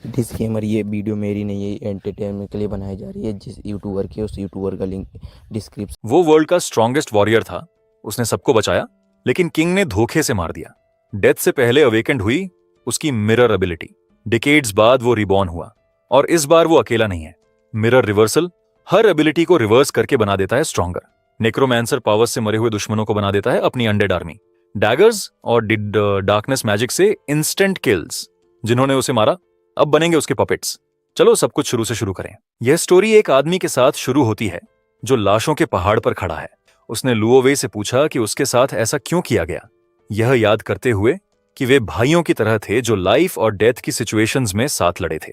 Disclaimer, ये video मेरी नहीं है, एंटरटेनमेंट के लिए बनाई जा रही है। जिस यूट्यूबर की उस यूट्यूबर का लिंक डिस्क्रिप्शन। वो वर्ल्ड का स्ट्रॉन्गेस्ट वॉरियर था, उसने सबको बचाया, लेकिन किंग ने धोखे से मार दिया। डेथ से पहले अवेकेंड हुई उसकी मिरर एबिलिटी। डिकेड्स बाद वो रिबॉर्न हुआ, और इस बार वो अकेला नहीं है। मिरर रिवर्सल हर एबिलिटी को रिवर्स करके बना देता है स्ट्रॉन्गर। नेक्रोमैंसर पावर्स से मरे हुए दुश्मनों को बना देता है अपनी अनडेड आर्मी। डैगर्स और डार्कनेस मैजिक से इंस्टेंट किल्स। जिन्होंने उसे मारा अब बनेंगे उसके पपेट्स। चलो सब कुछ शुरू से शुरू करें। यह स्टोरी एक आदमी के साथ शुरू होती है जो लाशों के पहाड़ पर खड़ा है। उसने लुओवे से पूछा कि उसके साथ ऐसा क्यों किया गया, यह याद करते हुए कि वे भाइयों की तरह थे जो लाइफ और डेथ की सिचुएशंस में साथ लड़े थे।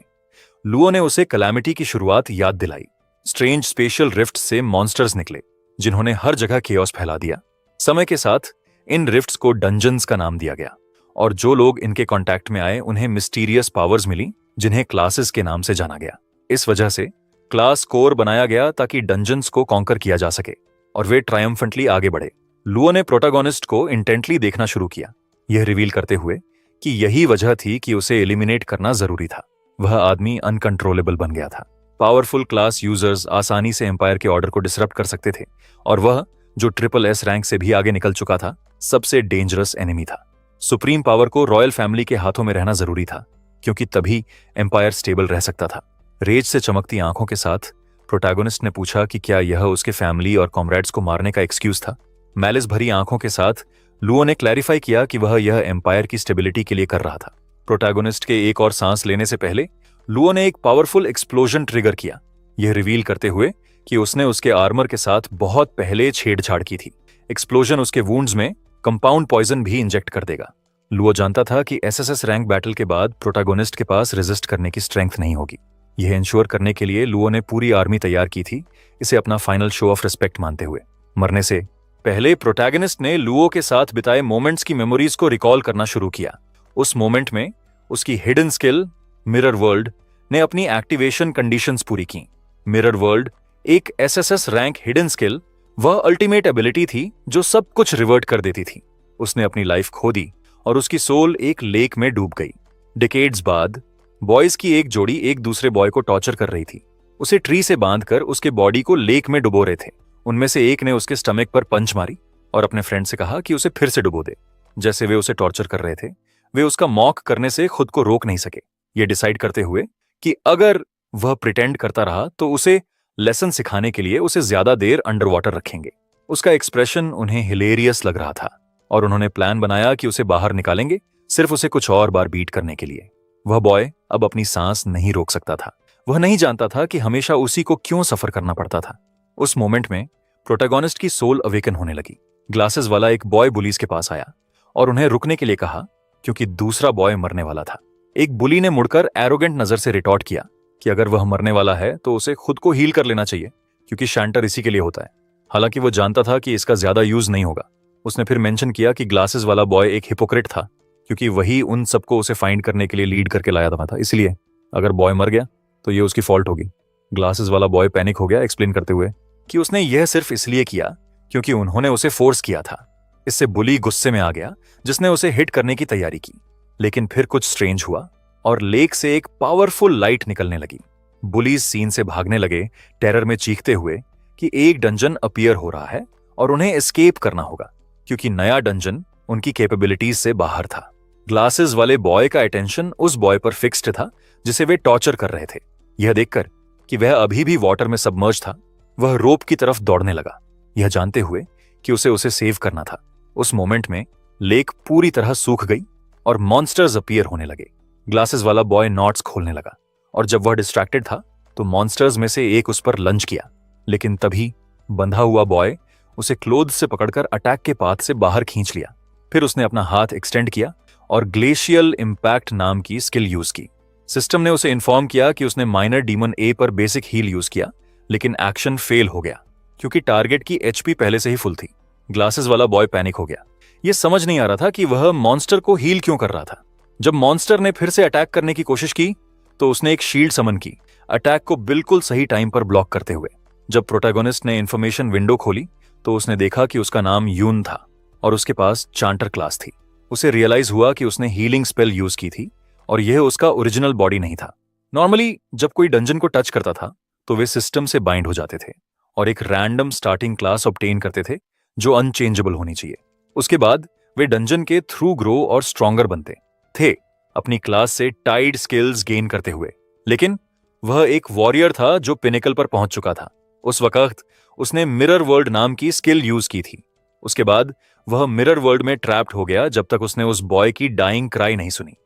लुओ ने उसे कैलामिटी की शुरुआत याद दिलाई। स्ट्रेंज स्पेशल रिफ्ट से मॉन्स्टर्स निकले जिन्होंने हर जगह केओस फैला दिया। समय के साथ इन रिफ्ट्स को डंजन्स का नाम दिया गया, और जो लोग इनके कांटेक्ट में आए उन्हें मिस्टीरियस पावर्स मिली जिन्हें क्लासेस के नाम से जाना गया। इस वजह से क्लास कोर बनाया गया ताकि डंजन्स को कॉन्कर किया जा सके और वे ट्रायम्फेंटली आगे बढ़े। लुओ ने प्रोटैगोनिस्ट को इंटेंटली देखना शुरू किया, यह रिवील करते हुए कि यही वजह थी कि उसे एलिमिनेट करना जरूरी था। वह आदमी अनकंट्रोलेबल बन गया था। पावरफुल क्लास यूजर्स आसानी से एम्पायर के ऑर्डर को डिसरप्ट कर सकते थे, और वह जो SSS रैंक से भी आगे निकल चुका था सबसे डेंजरस एनिमी था। सुप्रीम पावर को रॉयल फैमिली के हाथों में रहना जरूरी था, क्योंकि तभी एम्पायर स्टेबल रह सकता था। रेज से चमकती आंखों के साथ प्रोटैगोनिस्ट ने पूछा कि क्या यह उसके फैमिली और कॉमरेड्स को मारने का एक्सक्यूज था। मैलिस भरी आंखों के साथ लुओ ने क्लैरिफाई किया कि वह यह एम्पायर की स्टेबिलिटी के लिए कर रहा था। प्रोटैगोनिस्ट के एक और सांस लेने से पहले लुओ ने एक पावरफुल एक्सप्लोजन ट्रिगर किया, यह रिवील करते हुए कि उसने उसके आर्मर के साथ बहुत पहले छेड़छाड़ की थी। एक्सप्लोजन उसके वुंड्स में कंपाउंड पॉइजन भी इंजेक्ट कर देगा। लुओ जानता था कि SSS रैंक बैटल के बाद प्रोटैगोनिस्ट के पास रेजिस्ट करने की स्ट्रेंथ नहीं होगी। यह इंश्योर करने के लिए लुओ ने पूरी आर्मी तैयार की थी, इसे अपना फाइनल शो ऑफ रिस्पेक्ट मानते हुए। मरने से पहले प्रोटैगनिस्ट ने लुओ के साथ बिताए मोमेंट्स की मेमोरीज को रिकॉल करना शुरू किया। उस मोमेंट में उसकी हिडन स्किल मिरर वर्ल्ड ने अपनी एक्टिवेशन कंडीशंस पूरी की। मिरर वर्ल्ड एक SSS रैंक हिडन स्किल, वह अल्टीमेट एबिलिटी थी जो सब कुछ रिवर्ट कर देती थी। उसने अपनी लाइफ खो दी और उसकी सोल एक लेक में डूब गई। डिकेड्स बाद बॉयज की एक जोड़ी एक दूसरे बॉय को टॉर्चर कर रही थी। उसे ट्री से बांधकर उसके बॉडी को लेक में डुबो रहे थे। उनमें से एक ने उसके स्टमक पर पंच मारी और अपने फ्रेंड से कहा कि उसे फिर से डुबो दे। जैसे वे उसे टॉर्चर कर रहे थे, वे उसका मॉक करने से खुद को रोक नहीं सके, ये डिसाइड करते हुए कि अगर वह प्रिटेंड करता रहा तो उसे लेसन सिखाने के लिए उसे ज्यादा देर अंडर वाटर रखेंगे। उसका एक्सप्रेशन उन्हें हिलेरियस लग रहा था, और उन्होंने प्लान बनाया कि उसे बाहर निकालेंगे, सिर्फ उसे कुछ और बार बीट करने के लिए। वह बॉय अब अपनी सांस नहीं रोक सकता था। वह नहीं जानता था कि हमेशा उसी को क्यों सफर करना पड़ता था। उस मोमेंट में प्रोटैगोनिस्ट की सोल अवेकन होने लगी। ग्लासेस वाला एक बॉय बुलीज के पास आया और उन्हें रुकने के लिए कहा, क्योंकि दूसरा बॉय मरने वाला था। एक बुली ने मुड़कर एरोगेंट नजर से रिटॉर्ट किया कि अगर वह मरने वाला है तो उसे खुद को हील कर लेना चाहिए, क्योंकि शैंटर इसी के लिए होता है। हालांकि वो जानता था कि इसका ज्यादा यूज नहीं होगा। उसने फिर मेंशन किया कि ग्लासेस वाला बॉय एक हिपोक्रेट था, क्योंकि वही उन सबको उसे फाइंड करने के लिए लीड करके लाया था, इसलिए अगर बॉय मर गया तो ये उसकी फॉल्ट होगी। ग्लासेस वाला बॉय पैनिक हो गया, एक्सप्लेन करते हुए कि उसने यह सिर्फ इसलिए किया क्योंकि उन्होंने उसे फोर्स किया था। इससे बुली गुस्से में आ गया, जिसने उसे हिट करने की तैयारी की। लेकिन फिर कुछ स्ट्रेंज हुआ और लेक से एक पावरफुल लाइट निकलने लगी। बुलीज सीन से भागने लगे, टेरर में चीखते हुए कि एक डंजन अपीयर हो रहा है और उन्हें एस्केप करना होगा, क्योंकि नया डंजन उनकी कैपेबिलिटीज से बाहर था। ग्लासेस वाले बॉय का अटेंशन उस बॉय पर फिक्स्ड था जिसे वे टॉर्चर कर रहे थे। यह देखकर कि वह अभी भी वाटर में सबमर्ज था, वह रोप की तरफ दौड़ने लगा, यह जानते हुए कि उसे सेव करना था। उस मोमेंट में लेक पूरी तरह सूख गई और मॉन्स्टर्स अपीयर होने लगे। ग्लासेस वाला बॉय नॉट्स खोलने लगा, और जब वह डिस्ट्रैक्टेड था तो मॉन्स्टर्स में से एक उस पर लंच किया। लेकिन तभी बंधा हुआ बॉय उसे क्लोथ से पकड़कर अटैक के पाथ से बाहर खींच लिया। फिर उसने अपना हाथ एक्सटेंड किया और ग्लेशियल इंपैक्ट नाम की स्किल यूज की। सिस्टम ने उसे इन्फॉर्म किया कि उसने माइनर डीमन ए पर बेसिक हील यूज किया, लेकिन एक्शन फेल हो गया क्योंकि टारगेट की HP पहले से ही फुल थी। ग्लासेस वाला बॉय पैनिक हो गया। यह समझ नहीं आ रहा था कि वह मॉन्स्टर को हील क्यों कर रहा था। जब मॉन्स्टर ने फिर से अटैक करने की कोशिश की तो उसने एक शील्ड समन की, अटैक को बिल्कुल सही टाइम पर ब्लॉक करते हुए। जब प्रोटैगोनिस्ट ने इंफॉर्मेशन विंडो खोली तो उसने देखा कि उसका नाम यून था और उसके पास चांटर क्लास थी। उसे रियलाइज हुआ कि उसने हीलिंग स्पेल यूज की थी और यह उसका ओरिजिनल बॉडी नहीं था। नॉर्मली जब कोई डंजन को टच करता था तो वे सिस्टम से बाइंड हो जाते थे और एक रैंडम स्टार्टिंग क्लास ऑब्टेन करते थे जो अनचेंजेबल होनी चाहिए। उसके बाद वे डंजन के थ्रू ग्रो और स्ट्रॉन्गर बनते थे, अपनी क्लास से टाइड स्किल्स गेन करते हुए। लेकिन वह एक वॉरियर था जो पिनेकल पर पहुंच चुका था। उस वक्त उसने मिरर वर्ल्ड नाम की स्किल यूज की थी। उसके बाद वह मिरर वर्ल्ड में ट्रैप्ड हो गया जब तक उसने उस बॉय की डाइंग क्राई नहीं सुनी।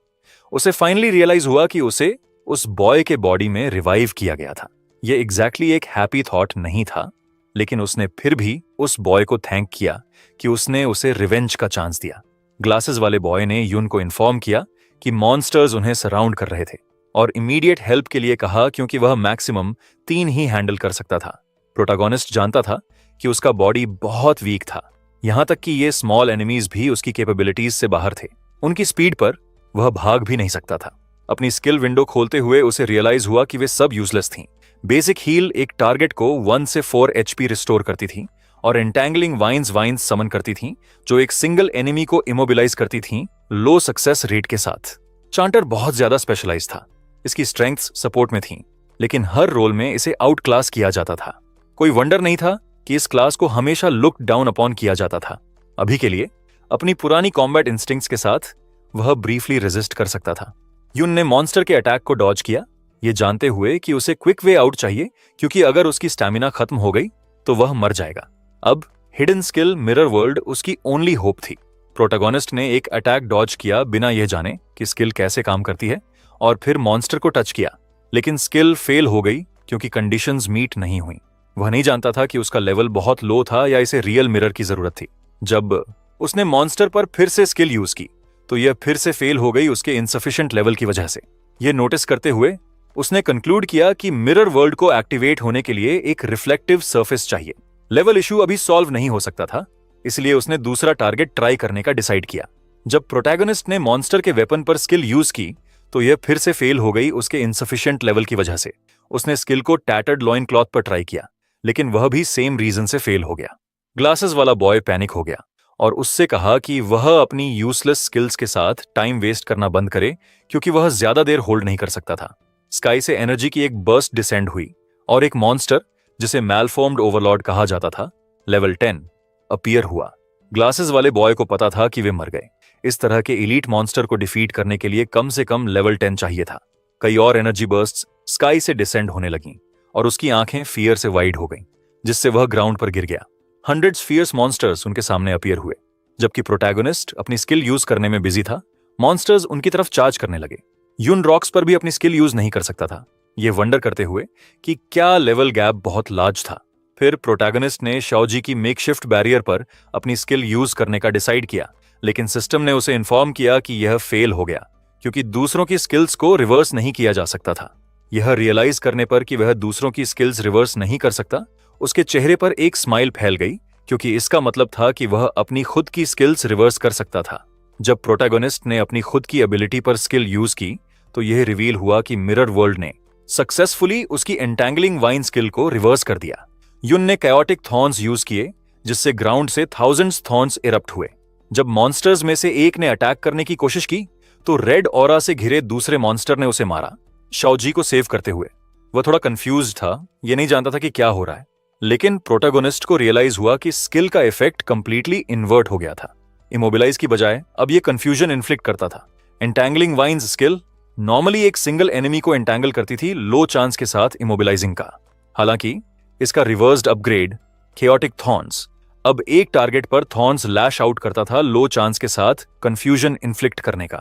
उसे फाइनली रियलाइज हुआ कि उसे उस बॉय के बॉडी में रिवाइव किया गया था। यह एग्जैक्टली एक हैप्पी थॉट नहीं था, लेकिन उसने फिर भी उस बॉय को थैंक किया कि उसने उसे रिवेंज का चांस दिया। ग्लासेस वाले बॉय ने यून को इन्फॉर्म किया कि मॉन्स्टर्स उन्हें सराउंड कर रहे थे और इमीडिएट हेल्प के लिए कहा, क्योंकि वह मैक्सिमम 3 ही हैंडल कर सकता था। प्रोटैगोनिस्ट जानता था कि उसका बॉडी बहुत वीक था, यहां तक कि ये स्मॉल एनिमीज भी उसकी कैपेबिलिटीज से बाहर थे। उनकी स्पीड पर वह भाग भी नहीं सकता था। अपनी स्किल विंडो खोलते हुए उसे रियलाइज हुआ कि वे सब यूजलेस थीं। बेसिक हील एक टारगेट को 1 से 4 HP रिस्टोर करती थी और एंटैंगलिंग वाइन्स समन करती थीं, जो एक सिंगल एनिमी को इमोबिलाइज करती थीं लो सक्सेस रेट के साथ। चांटर बहुत ज्यादा स्पेशलाइज था, इसकी स्ट्रेंथ्स सपोर्ट में थीं, लेकिन हर रोल में इसे आउट क्लास किया जाता था। कोई वंडर नहीं था कि इस क्लास को हमेशा लुक डाउन अपॉन किया जाता था। अभी के लिए अपनी पुरानी कॉम्बैट इंस्टिंक्ट्स के साथ वह ब्रीफली रेजिस्ट कर सकता था। यून ने मॉन्स्टर के अटैक को डॉज किया, ये जानते हुए कि उसे क्विक वे आउट चाहिए, क्योंकि अगर उसकी स्टैमिना खत्म हो गई तो वह मर जाएगा। अब हिडन स्किल मिरर वर्ल्ड उसकी ओनली होप थी। प्रोटैगोनिस्ट ने एक अटैक डॉज किया बिना यह जाने कि स्किल कैसे काम करती है, और फिर मॉन्स्टर को टच किया, लेकिन स्किल फेल हो गई क्योंकि कंडीशंस मीट नहीं हुई। वह नहीं जानता था कि उसका लेवल बहुत लो था या इसे रियल मिरर की जरूरत थी। जब उसने मॉन्स्टर पर फिर से स्किल यूज की तो यह फिर से फेल हो गई उसके इनसफिशिएंट लेवल की वजह से। यह नोटिस करते हुए उसने कंक्लूड किया कि मिरर वर्ल्ड को एक्टिवेट होने के लिए एक रिफ्लेक्टिव सरफेस चाहिए। लेवल इशू अभी सॉल्व नहीं हो सकता था, इसलिए उसने दूसरा टारगेट ट्राई करने का डिसाइड किया। जब प्रोटैगोनिस्ट ने मॉन्स्टर के वेपन पर स्किल यूज की तो यह फिर से फेल हो गई उसके इनसफिशिएंट लेवल की वजह से। उसने स्किल को टैटर्ड लॉइन क्लॉथ पर ट्राई किया, लेकिन वह भी सेम रीजन से फेल हो गया। ग्लासेस वाला बॉय पैनिक हो गया और उससे कहा कि वह अपनी यूजलेस स्किल्स के साथ टाइम वेस्ट करना बंद करे, क्योंकि वह ज्यादा देर होल्ड नहीं कर सकता था। स्काई से एनर्जी की एक बर्स्ट डिसेंड हुई और एक मॉन्स्टर, जिसे मैलफॉर्म्ड ओवरलॉर्ड कहा जाता था, लेवल 10 अपीयर हुआ। ग्लासेस वाले बॉय को पता था कि वे मर गए। इस तरह के इलीट मॉन्स्टर को डिफीट करने के लिए कम से कम लेवल 10 चाहिए था। कई और एनर्जी बर्स्ट्स स्काई से डिसेंड होने लगीं और उसकी आंखें फियर से वाइड हो गईं, जिससे वह ग्राउंड पर गिर गया। हंड्रेड्स फियर्स मॉन्स्टर्स उनके सामने अपीयर हुए। जबकि प्रोटैगोनिस्ट अपनी स्किल यूज करने में बिजी था, मॉन्स्टर्स उनकी तरफ चार्ज करने लगे। यून रॉक्स पर भी अपनी स्किल यूज नहीं कर सकता था, ये वंडर करते हुए कि क्या लेवल गैप बहुत लार्ज था। फिर प्रोटैगोनिस्ट ने शाओजी की मेकशिफ्ट बैरियर पर अपनी स्किल यूज करने का डिसाइड किया, लेकिन सिस्टम ने उसे इन्फॉर्म किया कि यह फेल हो गया, क्योंकि दूसरों की स्किल्स को रिवर्स नहीं किया जा सकता था। यह रियलाइज करने पर कि वह दूसरों की स्किल्स रिवर्स नहीं कर सकता, उसके चेहरे पर एक स्माइल फैल गई, क्योंकि इसका मतलब था कि वह अपनी खुद की स्किल्स रिवर्स कर सकता था। जब प्रोटैगोनिस्ट ने अपनी खुद की एबिलिटी पर स्किल यूज की तो यह रिवील हुआ कि मिरर वर्ल्ड ने सक्सेसफुली उसकी एंटैंगलिंग वाइन स्किल को रिवर्स कर दिया। युन ने कायोटिक थॉर्न्स यूज किए, जिससे ग्राउंड से थाउजेंड्स थॉर्न्स इरप्ट हुए। जब मॉन्स्टर्स में से एक ने अटैक करने की कोशिश की तो रेड ऑरा से घिरे दूसरे मॉन्स्टर ने उसे मारा, शाओजी को सेव करते हुए। वह थोड़ा कंफ्यूज्ड था, यह नहीं जानता था कि क्या हो रहा है, लेकिन प्रोटैगोनिस्ट को रियलाइज हुआ कि स्किल का इफेक्ट कंप्लीटली इन्वर्ट हो गया था। इमोबिलाइज की बजाय अब यह कंफ्यूजन इन्फ्लिक्ट करता था। एंटैंगलिंग वाइन्स स्किल नॉर्मली एक सिंगल एनिमी को एंटैंगल करती थी लो चांस के साथ इमोबिलाइजिंग का। हालांकि इसका रिवर्स्ड अपग्रेड केओटिक थॉर्न्स अब एक टारगेट पर थॉर्न्स लैश आउट करता था लो चांस के साथ कंफ्यूजन इन्फ्लिक्ट करने का।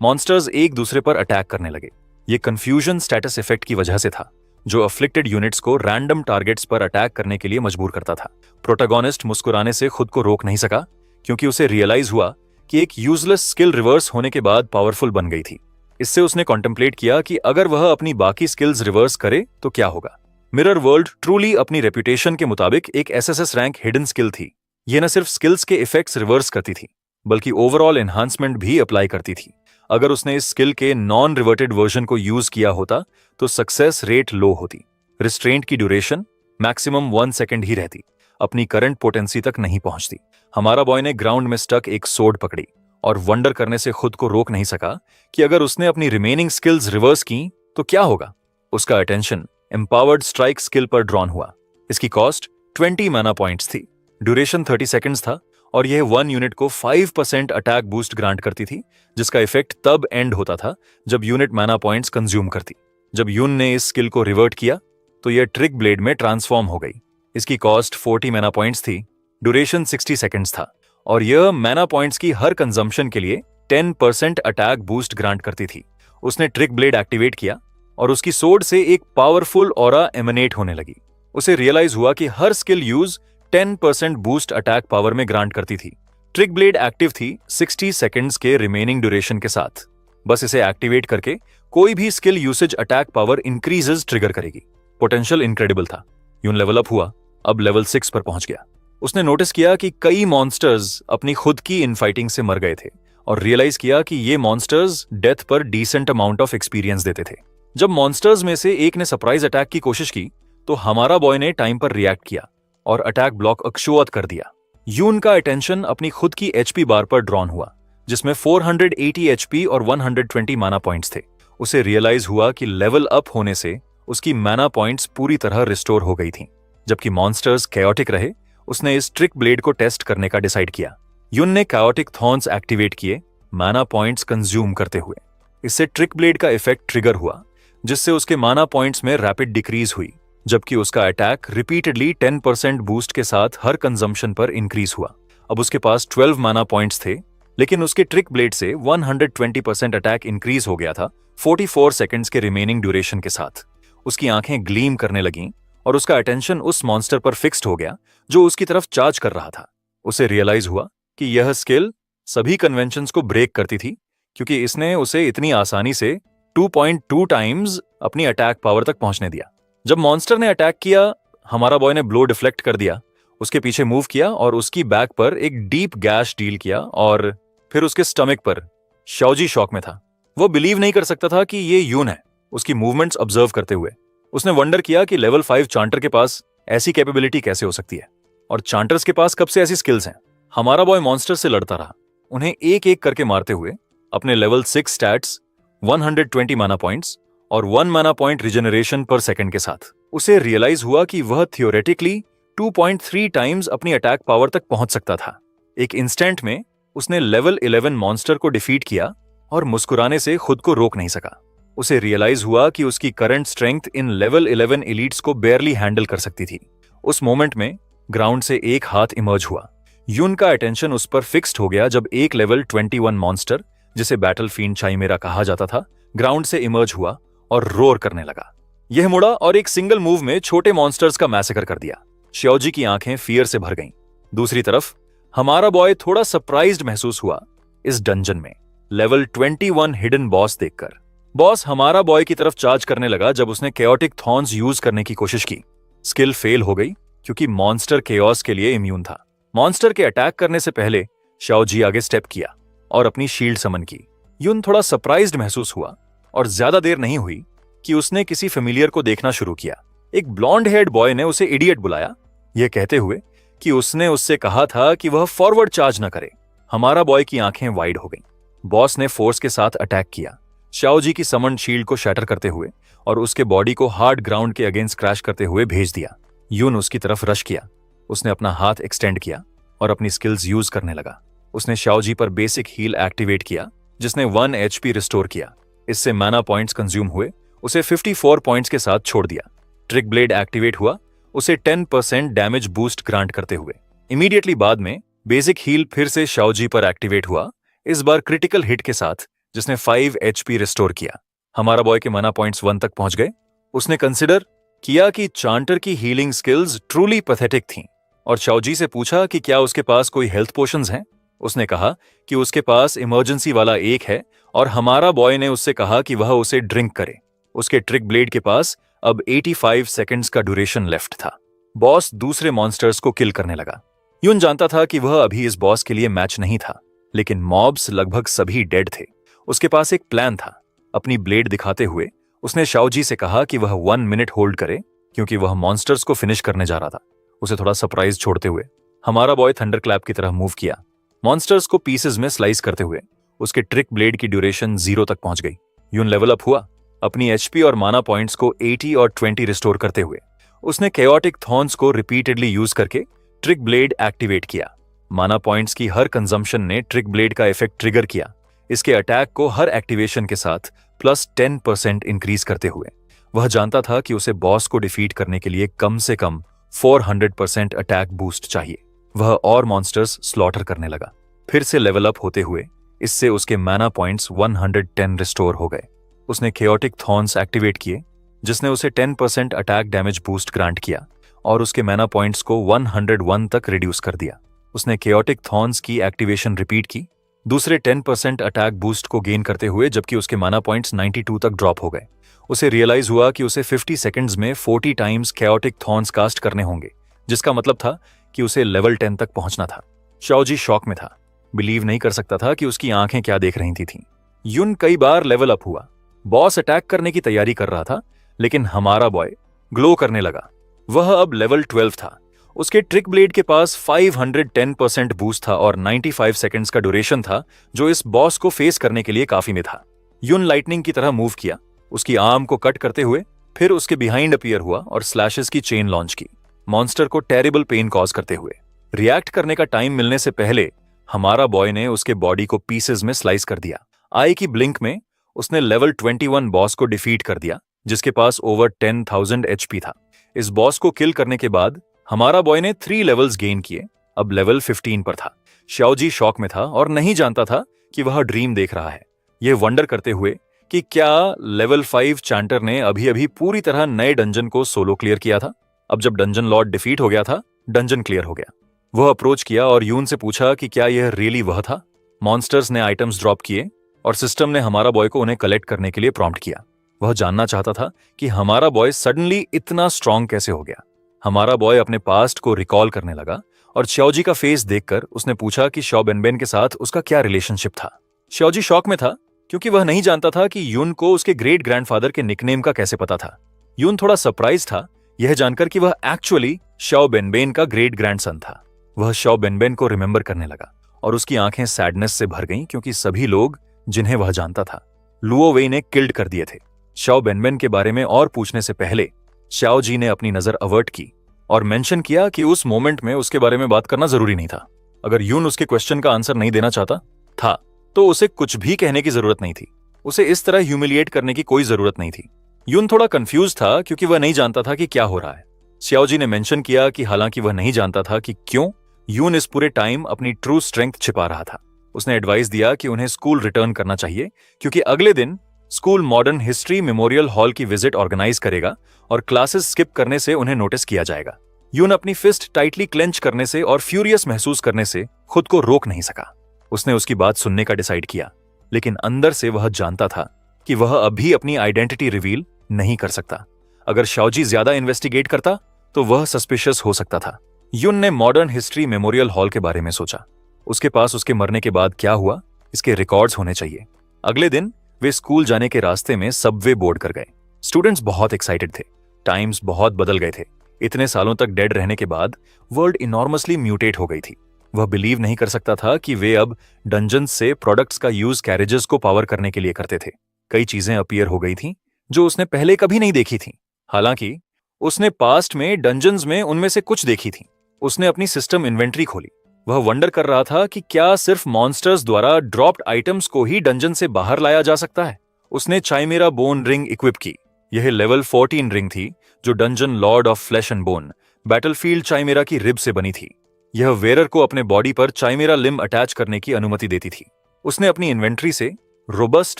मॉन्स्टर्स एक दूसरे पर अटैक करने लगे। ये कंफ्यूजन स्टेटस इफेक्ट की वजह से था, जो अफ्लिक्टेड यूनिट्स को रैंडम टारगेट्स पर अटैक करने के लिए मजबूर करता था। प्रोटैगोनिस्ट मुस्कुराने से खुद को रोक नहीं सका, क्योंकि उसे रियलाइज हुआ कि एक यूजलेस स्किल रिवर्स होने के बाद पावरफुल बन गई थी। इससे उसने कॉन्टेम्पलेट किया कि अगर वह अपनी बाकी स्किल्स रिवर्स करे तो क्या होगा। मिरर वर्ल्ड ट्रूली अपनी रेपुटेशन के मुताबिक एक एसएसएस रैंक हिडन स्किल थी। यह न सिर्फ स्किल्स के इफेक्ट्स रिवर्स करती थी, बल्कि ओवरऑल एनहांसमेंट भी अप्लाई करती थी। अगर उसने इस स्किल के नॉन रिवर्टेड वर्जन को यूज किया होता तो सक्सेस रेट लो होती, रिस्ट्रेंट की ड्यूरेशन मैक्सिमम 1 सेकेंड ही रहती, अपनी करंट पोटेंसी तक नहीं पहुंचती। हमारा बॉय ने ग्राउंड में स्टक एक सोड पकड़ी और वंडर करने से खुद को रोक नहीं सका कि अगर उसने अपनी रिमेनिंग स्किल्स रिवर्स की तो क्या होगा? उसका अटेंशन एम्पावर्ड स्ट्राइक स्किल पर ड्रॉन हुआ। इसकी कॉस्ट 20 माना पॉइंट्स थी, ड्यूरेशन 30 सेकंड्स था और यह 1 यूनिट को 5% अटैक बूस्ट ग्रांट करती थी, जिसका इफेक्ट तब एंड होता था जब यूनिट माना पॉइंट्स कंज्यूम करती। जब यून ने इस स्किल को रिवर्ट किया तो यह ट्रिक ब्लेड में ट्रांसफॉर्म हो गई। इसकी कॉस्ट 40 माना पॉइंट्स थी, ड्यूरेशन 60 सेकंड्स था और यह माना पॉइंट्स की हर कंजम्पशन के लिए 10% अटैक बूस्ट ग्रांट करती थी। उसने ट्रिक ब्लेड एक्टिवेट किया और उसकी सोड से एक पावरफुल ऑरा एमिनेट होने लगी। उसे रियलाइज हुआ कि हर skill use 10% boost attack power में ग्रांट करती थी। ट्रिक ब्लेड एक्टिव थी 60 सेकंड्स के रिमेनिंग ड्यूरेशन के साथ। बस इसे एक्टिवेट करके कोई भी skill usage attack power increases trigger करेगी। पोटेंशियल इनक्रेडिबल था। यून लेवल अप हुआ, अब लेवल 6 पर पहुंच गया। उसने नोटिस किया कि कई मॉन्स्टर्स अपनी खुद की इनफाइटिंग से मर गए थे और रियलाइज किया कि ये मॉन्स्टर्स डेथ पर डिसेंट अमाउंट ऑफ एक्सपीरियंस देते थे। जब मॉन्स्टर्स में से एक ने सरप्राइज अटैक की कोशिश की तो हमारा बॉय ने टाइम पर रिएक्ट किया और अटैक ब्लॉक अक्षुवत कर दिया। यून का अटेंशन अपनी खुद की एचपी बार पर ड्रॉन हुआ, जिसमें 480 एचपी और 120 माना पॉइंट्स थे। उसे रियलाइज हुआ कि लेवल अप होने से उसकी माना पॉइंट्स पूरी तरह रिस्टोर हो गई थीं। जबकि मॉन्स्टर्स कैओटिक रहे, उसने इस ट्रिक ब्लेड को टेस्ट करने का डिसाइड किया। यून ने कैओटिक थॉर्न्स एक्टिवेट किए, माना पॉइंट्स कंज्यूम करते हुए। इससे ट्रिक ब्लेड का इफेक्ट ट्रिगर हुआ, जिससे उसके माना पॉइंट्स में रैपिड डिक्रीज हुई, जबकि उसका अटैक रिपीटेडली 10% बूस्ट के साथ हर कंजम्पशन पर इंक्रीज हुआ। अब उसके पास 12 माना पॉइंट्स थे, लेकिन उसके ट्रिक ब्लेड से 120% अटैक इंक्रीज हो गया था 44 सेकंड्स के रिमेनिंग ड्यूरेशन के साथ। उसकी आंखें ग्लीम करने लगीं और उसका अटेंशन उस मॉन्स्टर पर फिक्स्ड हो गया जो उसकी तरफ चार्ज कर रहा था। उसे रियलाइज हुआ कि यह स्किल सभी कन्वेंशंस को ब्रेक करती थी, क्योंकि इसने उसे इतनी आसानी से 2.2 टाइम्स अपनी अटैक पावर तक पहुंचने दिया। जब मॉन्स्टर ने अटैक किया, हमारा बॉय ने ब्लो डिफ्लेक्ट कर दिया, उसके पीछे मूव किया और उसकी बैक पर एक डीप गैश डील किया और फिर उसके स्टमक पर। शाओजी शॉक में था। वो बिलीव नहीं कर सकता था कि ये यून है। उसकी मूवमेंट्स ऑब्जर्व करते हुए उसने वंडर किया कि लेवल 5 चांटर के पास ऐसी कैपेबिलिटी कैसे हो सकती है और चांटर्स के पास कब से ऐसी स्किल्स हैं। हमारा बॉय मॉन्स्टर से लड़ता रहा, उन्हें एक एक करके मारते हुए अपने लेवल 6 स्टैट्स, 120 माना पॉइंट्स और 1 माना पॉइंट रिजेनरेशन पर सेकंड के साथ। उसे रियलाइज हुआ कि वह थियोरेटिकली 2.3 टाइम्स अपनी अटैक पावर तक पहुंच सकता था। एक इंस्टेंट में उसने लेवल 11 मॉन्स्टर को डिफीट किया और मुस्कुराने से खुद को रोक नहीं सका। उसे रियलाइज हुआ कि उसकी current strength in level 11 elites को बेयरली हैंडल कर सकती थी। उस मोमेंट में ग्राउंड से एक हाथ इमर्ज हुआ। यून का अटेंशन उस पर फिक्स्ड हो गया जब एक लेवल 21 मॉन्स्टर, जिसे बैटलफील्ड चाइमेरा कहा जाता था, ग्राउंड से इमर्ज हुआ और रोर करने लगा। यह मुड़ा और एक सिंगल मूव में छोटे मॉन्स्टर्स का मैसेकर कर दिया। श्याओजी की आंखें फियर से भर गईं। दूसरी तरफ हमारा बॉय थोड़ा सरप्राइज्ड महसूस हुआ इस डंजन में लेवल 21 हिडन बॉस देखकर। बॉस हमारा बॉय की तरफ चार्ज करने लगा जब उसने केओटिक थॉर्न्स यूज करने की कोशिश की। स्किल फेल हो गई क्योंकि मॉन्स्टर केओस के लिए इम्यून था। मॉन्स्टर के अटैक करने से पहले शाओजी आगे स्टेप किया और अपनी शील्ड समन की। यून थोड़ा सरप्राइज्ड महसूस हुआ और ज्यादा देर नहीं हुई कि उसने किसी फेमिलियर को देखना शुरू किया। एक ब्लॉन्ड हेयर्ड बॉय ने उसे इडियट बुलाया, यह कहते हुए कि उसने उससे कहा था कि वह फॉरवर्ड चार्ज न करे। हमारा बॉय की आंखें वाइड हो गईं। बॉस ने फोर्स के साथ अटैक किया, शाओजी की समन शील्ड को शैटर करते हुए और उसके बॉडी को हार्ड ग्राउंड के अगेंस्ट क्रैश करते हुए भेज दिया। यून उसकी तरफ रश किया। उसने अपना हाथ एक्सटेंड किया और अपनी स्किल्स यूज करने लगा। उसने शाओजी पर बेसिक हील एक्टिवेट किया, जिसने 1 एचपी रिस्टोर किया। इससे माना पॉइंट्स कंज्यूम हुए। उसे 54 पॉइंट्स के साथ छोड़ दिया। ट्रिक ब्लेड एक्टिवेट हुआ, उसे 10% डैमेज बूस्ट ग्रांट करते हुए। इमीडिएटली बाद में बेसिक हील फिर से शाओजी पर एक्टिवेट हुआ, इस बार क्रिटिकल हिट के साथ, जिसने 5 एचपी रिस्टोर किया। हमारा बॉय के माना पॉइंट्स 1 तक पहुंच गए। उसने कंसिडर किया कि चांटर की हीलिंग स्किल्स ट्रूली पैथेटिक थीं और शाओजी से पूछा कि क्या उसके पास कोई हेल्थ पोशंस हैं। उसने कहा कि उसके पास इमरजेंसी वाला एक है और हमारा बॉय ने उससे कहा कि वह उसे ड्रिंक करे। उसके ट्रिक ब्लेड के पास अब 85 सेकंड्स का ड्यूरेशन लेफ्ट था। बॉस दूसरे मॉन्स्टर्स को किल करने लगा। यून जानता था कि वह अभी इस बॉस के लिए मैच नहीं था, लेकिन मॉब्स लगभग सभी डेड थे। उसके पास एक प्लान था। अपनी ब्लेड दिखाते हुए उसने शाओजी से कहा कि वह 1 मिनट होल्ड करे, क्योंकि वह मॉन्स्टर्स को फिनिश करने जा रहा था। उसे थोड़ा सरप्राइज छोड़ते हुए हमारा बॉय थंडर क्लैप की तरह मूव किया, मॉन्स्टर्स को पीसेस में स्लाइस करते हुए। उसके ट्रिक ब्लेड की ड्यूरेशन 0 तक पहुंच गई। यून लेवल अप हुआ अपनी एचपी और माना पॉइंट्स को 80 और 20 रिस्टोर करते हुए उसने केओटिक थॉर्न्स को रिपीटेडली यूज करके ट्रिक ब्लेड एक्टिवेट किया। माना पॉइंट्स की हर कंजम्पशन ने ट्रिक ब्लेड का इफेक्ट ट्रिगर किया, इसके अटैक को हर एक्टिवेशन के साथ प्लस 10% इंक्रीज करते हुए। वह जानता था कि उसे बॉस को डिफीट करने के लिए कम से कम 400% अटैक बूस्ट चाहिए। वह और मॉन्स्टर्स स्लॉटर करने लगा, फिर से लेवल अप होते हुए इससे उसके माना पॉइंट्स 110 रिस्टोर हो गए। उसने केओटिक थॉर्न्स एक्टिवेट किए, जिसने उसे 10% अटैक डैमेज बूस्ट ग्रांट किया और उसके माना पॉइंट्स को 101 तक रिड्यूस कर दिया। उसने केओटिक थॉर्न्स की एक्टिवेशन रिपीट की, दूसरे 10% अटैक बूस्ट को गेन करते हुए, जबकि उसके माना पॉइंट्स 92 तक ड्रॉप हो गए। उसे रियलाइज हुआ कि उसे 50 सेकंड्स में 40 टाइम्स केओटिक थॉर्न्स कास्ट करने होंगे, जिसका मतलब था कि उसे लेवल 10 तक पहुंचना था। शाओजी शॉक में था, बिलीव नहीं कर सकता था कि उसकी आंखें क्या देख रही थीं। युन कई बार लेवल अप हुआ, बॉस अटैक करने की तैयारी कर रहा था, लेकिन हमारा बॉय ग्लो करने लगा। वह अब लेवल 12 था। उसके ट्रिक ब्लेड के पास 510% बूस्ट था और 95 सेकंड्स का ड्यूरेशन था, जो इस बॉस को फेस करने के लिए काफी में था। युन लाइटनिंग की तरह मूव किया, उसकी आर्म को कट करते हुए, फिर उसके बिहाइंड अपीयर हुआ और स्लैशेस की चेन लॉन्च की, मॉन्स्टर को टेरिबल पेन कॉज करते हुए। रिएक्ट करने का टाइम मिलने से पहले हमारा बॉय ने उसके बॉडी को पीसेस में स्लाइस कर दिया। आई की ब्लिंक में उसने लेवल 21 बॉस को डिफीट कर दिया, जिसके पास ओवर 10,000 एचपी था। इस बॉस को किल करने के बाद हमारा बॉय ने 3 लेवल्स गेन किए, अब लेवल 15 पर था। शाओजी शॉक में था और नहीं जानता था कि वह ड्रीम देख रहा है। यह वंडर करते हुए कि क्या लेवल 5 चैंटर ने अभी अभी पूरी तरह नए डंजन को सोलो क्लियर किया था। अब जब डंजन लॉर्ड डिफीट हो गया था, डंजन क्लियर हो गया। वह अप्रोच किया और यून से पूछा कि क्या यह रियली वह था। मॉन्स्टर्स ने आइटम्स ड्रॉप किए और सिस्टम ने हमारा बॉय को उन्हें कलेक्ट करने के लिए प्रॉम्प्ट किया। वह जानना चाहता था कि हमारा बॉय सडनली इतना स्ट्रांग कैसे हो गया। हमारा बॉय अपने पास्ट को रिकॉल करने लगा और शाओजी का फेस देखकर उसने पूछा कि शाओ बेनबेन के साथ उसका क्या रिलेशनशिप था। शाओजी शॉक में था क्योंकि वह नहीं जानता था कि यून को उसके ग्रेट ग्रैंडफादर के निकनेम का कैसे पता था। यून थोड़ा सरप्राइज था यह जानकर कि वह एक्चुअली शाओ बेनबेन का ग्रेट ग्रैंडसन था। वह शाओ बेनबेन को रिमेंबर करने लगा और उसकी आंखें सैडनेस से भर गईं, क्योंकि सभी लोग जिन्हें वह जानता था लुओ वेई ने किल्ड कर दिए थे। शाओ बेनबेन के बारे में और पूछने से पहले शाओ जी ने अपनी नजर अवर्ट की और मेंशन किया कि उस मोमेंट में उसके बारे में बात करना जरूरी नहीं था। अगर यून उसके क्वेश्चन का आंसर नहीं देना चाहता था तो उसे कुछ भी कहने की जरूरत नहीं थी। उसे इस तरह ह्यूमिलिएट करने की कोई जरूरत नहीं थी। यून थोड़ा कंफ्यूज था क्योंकि वह नहीं जानता था कि क्या हो रहा है। शाओ जी ने मेंशन किया कि हालांकि वह नहीं जानता था कि क्यों यून इस पूरे टाइम अपनी ट्रू स्ट्रेंथ छिपा रहा था। उसने एडवाइस दिया कि उन्हें स्कूल रिटर्न करना चाहिए, क्योंकि अगले दिन school modern history memorial hall की विजिट ऑर्गेनाइज करेगा और क्लासेस स्किप करने से उन्हें नोटिस किया जाएगा। यून अपनी फिस्ट टाइटली क्लेंच करने से और फ्यूरियस महसूस करने से खुद को रोक नहीं सका। उसने उसकी बात सुनने का डिसाइड किया, लेकिन अंदर से वह जानता था कि वह अभी अपनी आइडेंटिटी रिवील नहीं कर सकता। अगर शाओजी ज्यादा इन्वेस्टिगेट करता तो वह सस्पिशियस हो सकता था। यून ने मॉडर्न हिस्ट्री मेमोरियल हॉल के बारे में सोचा। उसके पास उसके मरने के बाद क्या हुआ इसके रिकॉर्ड्स होने चाहिए। अगले दिन वे स्कूल जाने के रास्ते में सबवे बोर्ड कर गए। स्टूडेंट्स बहुत एक्साइटेड थे। टाइम्स बहुत बदल गए थे। इतने सालों तक डेड रहने के बाद वर्ल्ड इनॉर्मसली म्यूटेट हो गई थी। वह बिलीव नहीं कर सकता था कि वे अब डंजन्स से प्रोडक्ट्स का यूज कैरेजेस को पावर करने के लिए करते थे। कई चीजें अपीयर हो गई थीं जो उसने पहले कभी नहीं देखी थीं। हालांकि उसने पास्ट में डंजन्स में उनमें से कुछ देखी थीं। उसने अपनी सिस्टम इन्वेंट्री खोली। वह वंडर कर रहा था कि क्या सिर्फ मॉन्स्टर्स द्वारा ड्रॉप्ड आइटम्स को ही डंजन से बाहर लाया जा सकता है। उसने चाइमेरा बोन रिंग इक्विप की। यह लेवल 14 रिंग थी जो dungeon lord of flesh and bone battlefield chimera की रिब से बनी थी। यह वेरर को अपने बॉडी पर चाइमेरा लिम अटैच करने की अनुमति देती थी। उसने अपनी इन्वेंट्री से रोबस्ट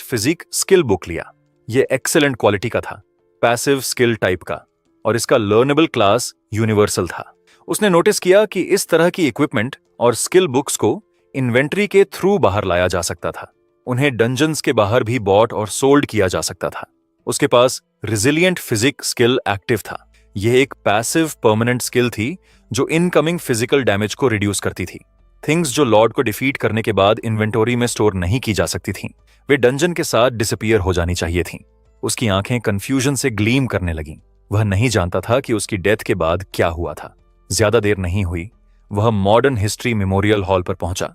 फिजिक स्किल बुक लिया। यह एक्सेलेंट क्वालिटी का था, पैसिव स्किल टाइप का, और इसका लर्नेबल क्लास यूनिवर्सल था। उसने नोटिस किया कि इस तरह की इक्विपमेंट और स्किल बुक्स को इन्वेंट्री के थ्रू बाहर लाया जा सकता था। उन्हें डंजन्स के बाहर भी बॉट और सोल्ड किया जा सकता था। उसके पास रिजिलियंट फिजिक स्किल एक्टिव था। यह एक पैसिव परमानेंट स्किल थी जो इनकमिंग फिजिकल डैमेज को रिड्यूस करती थी। थिंग्स जो लॉर्ड को डिफीट करने के बाद इन्वेंटोरी में स्टोर नहीं की जा सकती थीं, वे डंजन के साथ डिसअपीयर हो जानी चाहिए थीं। उसकी आंखें कंफ्यूजन से ग्लीम करने लगीं। वह नहीं जानता था कि उसकी डेथ के बाद क्या हुआ था। ज्यादा देर नहीं हुई, वह मॉडर्न हिस्ट्री मेमोरियल हॉल पर पहुंचा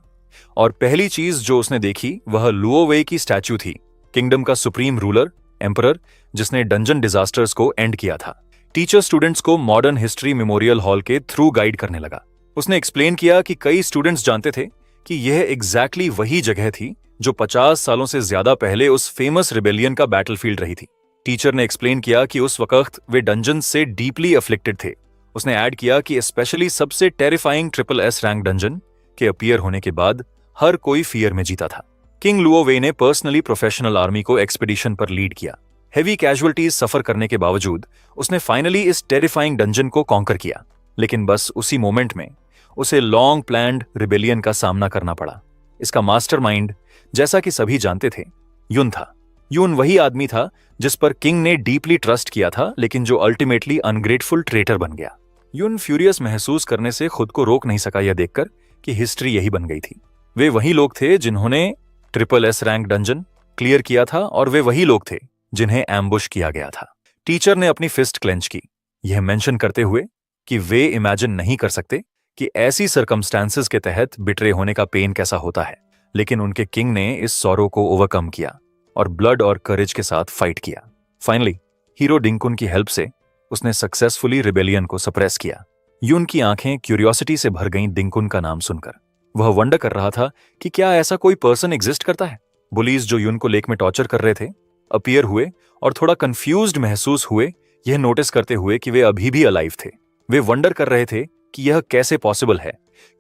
और पहली चीज जो उसने देखी वह लुओ वेई की स्टैच्यू थी, किंगडम का सुप्रीम रूलर एम्परर जिसने डंजन डिजास्टर्स को एंड किया था। टीचर स्टूडेंट्स को मॉडर्न हिस्ट्री मेमोरियल हॉल के थ्रू गाइड करने लगा। उसने एक्सप्लेन किया कि कई स्टूडेंट्स जानते थे कि यह एग्जैक्टली वही जगह थी जो 50 सालों से ज्यादा पहले उस फेमस रिबेलियन का बैटलफील्ड रही थी। टीचर ने एक्सप्लेन किया कि उस वक्त वे डंजन से डीपली अफ्लिक्टेड थे। उसने ऐड किया कि स्पेशली सबसे टेरिफाइंग SSS रैंक डंजन के अपीयर होने के बाद हर कोई फियर में जीता था। किंग लुओवे ने पर्सनली प्रोफेशनल आर्मी को एक्सपीडिशन पर लीड किया। हेवी कैजुअलिटीज सफर करने के बावजूद उसने फाइनली इस टेरिफाइंग डंजन को कॉन्कर किया, लेकिन बस उसी मोमेंट में उसे लॉन्ग प्लान्ड रिबेलियन का सामना करना पड़ा। इसका मास्टरमाइंड, जैसा कि सभी जानते थे, यून था। यून वही आदमी था जिस पर किंग ने डीपली ट्रस्ट किया था, लेकिन जो अल्टीमेटली अनग्रेटफुल ट्रेटर बन गया। यून फ्यूरियस महसूस करने से खुद को रोक नहीं सका यह देखकर कि हिस्ट्री यही बन गई थी। वे वही लोग थे जिन्होंने SSS रैंक डंजन क्लियर किया था, और वे वही लोग थे जिन्हें एम्बुश किया गया था। टीचर ने अपनी फिस्ट क्लेंच की, यह मेंशन करते हुए कि वे इमेजिन नहीं कर सकते कि ऐसी सर्कमस्टेंसेस के तहत बिट्रे होने का पेन कैसा होता है, लेकिन उनके किंग ने इस सॉरो को ओवरकम किया और ब्लड और करेज के साथ फाइट किया। फाइनली हीरो डिंकुन की हेल्प से उसने सक्सेसफुली रिबेलियन को सप्रेस किया। यून की आंखें क्यूरियोसिटी से भर गईं डिंकुन का नाम सुनकर। वह वंडर कर रहा था कि क्या ऐसा कोई पर्सन एग्जिस्ट करता है। बुलीज जो यून को लेक में टॉर्चर कर रहे थे अपीयर हुए और थोड़ा कंफ्यूज्ड महसूस हुए, यह नोटिस करते हुए कि वे अभी भी अलाइव थे। वे वंडर कर रहे थे कि यह कैसे पॉसिबल है,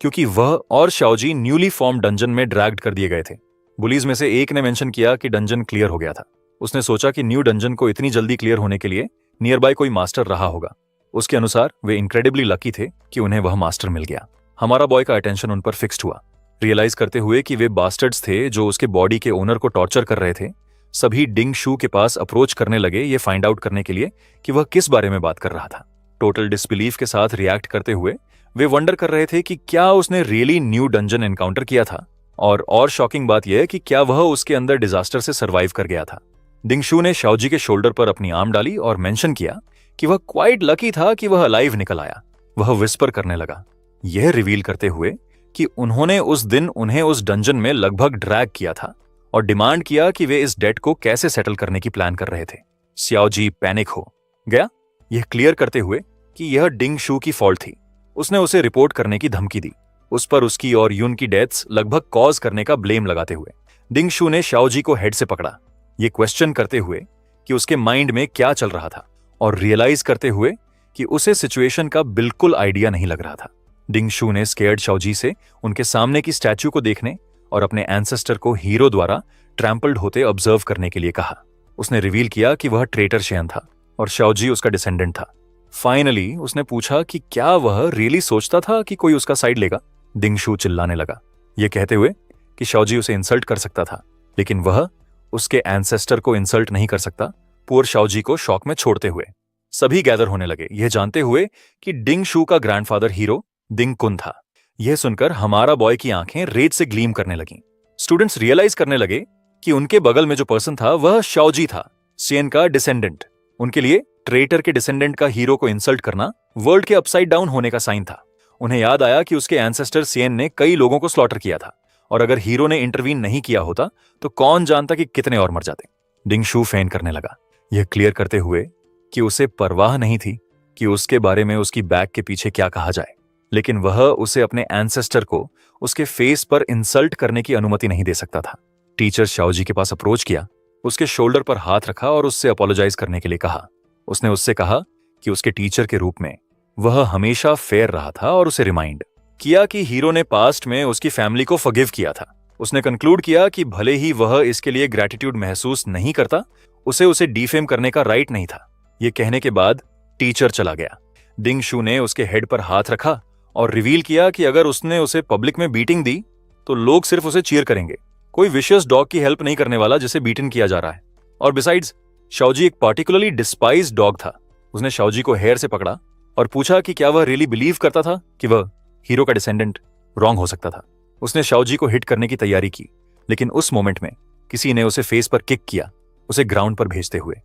क्योंकि वह और शाओजी न्यूली फॉर्म डंजन में ड्रैग्ड कर दिए गए थे। बुलीज में से एक ने मेंशन किया कि डंजन क्लियर हो गया था। उसने सोचा कि न्यू डंजन को इतनी जल्दी क्लियर होने के लिए नियर बाय कोई मास्टर रहा होगा। उसके अनुसार वे इनक्रेडिबली लकी थे कि उन्हें वह मास्टर मिल गया। हमारा बॉय का अटेंशन उन पर फिक्स्ड हुआ। रियलाइज करते हुए कि वे बास्टर्ड्स थे जो उसके बॉडी के ओनर को टॉर्चर कर रहे थे, सभी डिंग शू के पास अप्रोच करने लगे ये फाइंड आउट करने के लिए कि वह किस बारे में बात कर रहा था। टोटल डिसबिलीफ के साथ रिएक्ट करते हुए वे वंडर कर रहे थे कि क्या उसने रियली न्यू डंजन एनकाउंटर किया था, और शॉकिंग बात यह कि क्या वह उसके अंदर डिजास्टर से सर्वाइव कर गया था। डिंगशू ने शाओजी के शोल्डर पर अपनी आर्म डाली और मेंशन किया कि वह क्वाइट लकी था कि वह अलाइव निकल आया। वह विस्पर करने लगा, यह रिवील करते हुए कि उन्होंने उस दिन उन्हें उस डंजन में लगभग ड्रैग किया था और डिमांड किया कि वे इस डेट को कैसे सेटल करने की प्लान कर रहे थे। शाओजी पैनिक हो गया, यह क्लियर करते हुए कि यह डिंग शू की फॉल्ट थी। उसने उसे रिपोर्ट करने की धमकी दी, उस पर उसकी और यून की डेथ्स लगभग कॉज करने का ब्लेम लगाते हुए। डिंग शू ने शाओजी को हेड से पकड़ा, ये क्वेश्चन करते हुए कि उसके माइंड में क्या चल रहा था, और रियलाइज करते हुए कि उसे सिचुएशन का बिल्कुल आइडिया नहीं लग रहा था। डिंग शू ने स्केयर्ड शाओजी से उनके सामने की स्टैच्यू को देखने और अपने एंसेस्टर को हीरो द्वारा ट्रैम्पल्ड होते ऑब्जर्व करने के लिए कहा। उसने रिवील किया कि वह ट्रेटर शेयन था और शाओजी उसका डिसेंडेंट था। फाइनली उसने पूछा कि क्या वह रियली सोचता था कि कोई उसका साइड लेगा। डिंग शू चिल्लाने लगा, यह कहते हुए कि शाओजी उसे इंसल्ट कर सकता था, लेकिन वह उसके एंसेस्टर को इंसल्ट नहीं कर सकता। पुअर शाओजी को शॉक में छोड़ते हुए सभी गैदर होने लगे, यह जानते हुए कि डिंग शू का ग्रैंडफादर हीरो डिंग कुन था। यह सुनकर हमारा बॉय की आंखें रेड से ग्लीम करने लगीं। स्टूडेंट्स रियलाइज करने लगे कि उनके बगल में जो पर्सन था वह शाओजी था, सियन का डिसेंडेंट। उनके लिए ट्रेटर के डिसेंडेंट का हीरो को इंसल्ट करना वर्ल्ड के अपसाइड डाउन होने का साइन था। उन्हें याद आया कि उसके एंसेस्टर सियन ने कई लोगों को स्लॉटर किया था, और अगर हीरो ने इंटरवीन नहीं किया होता तो कौन जानता कि कितने और मर जाते। डिंग शू फेन करने लगा, यह क्लियर करते हुए कि उसे परवाह नहीं थी कि उसके बारे में उसकी बैक के पीछे क्या कहा जाए, लेकिन वह उसे अपने एंसेस्टर को उसके फेस पर इंसल्ट करने की अनुमति नहीं दे सकता था। टीचर शाओजी के पास अप्रोच किया, उसके शोल्डर पर हाथ रखा और उससे अपोलोजाइज करने के लिए कहा। उसने उससे कहा कि उसके टीचर के रूप में वह हमेशा फेयर रहा था और उसे रिमाइंड किया कि हीरो ने पास्ट में उसकी फैमिली को फॉरगिव किया था। उसने कंक्लूड किया कि भले ही वह इसके लिए ग्रैटिट्यूड महसूस नहीं करता, उसे डिफेम करने का राइट नहीं था। यह कहने के बाद टीचर चला गया। डिंग शू ने उसके हेड पर हाथ रखा और रिवील किया कि अगर उसने उसे पब्लिक में बीटिंग दी तो लोग सिर्फ उसे चीयर करेंगे, कोई विशियस डॉग की हेल्प नहीं करने वाला जिसे बीटन किया जा रहा है। और बिसाइड्स शाओजी एक पार्टिकुलरली डिस्पाइज्ड डॉग था। उसने शाओजी को हेयर से पकड़ा और पूछा कि क्या वह रियली बिलीव करता था कि वह हीरो का डिसेंडेंट रॉन्ग हो सकता था। उसने शाओजी को हिट करने की तैयारी की, लेकिन उस मोमेंट में किसी ने उसे फेस पर किक किया, उसे ग्राउंड पर भेजते हुए।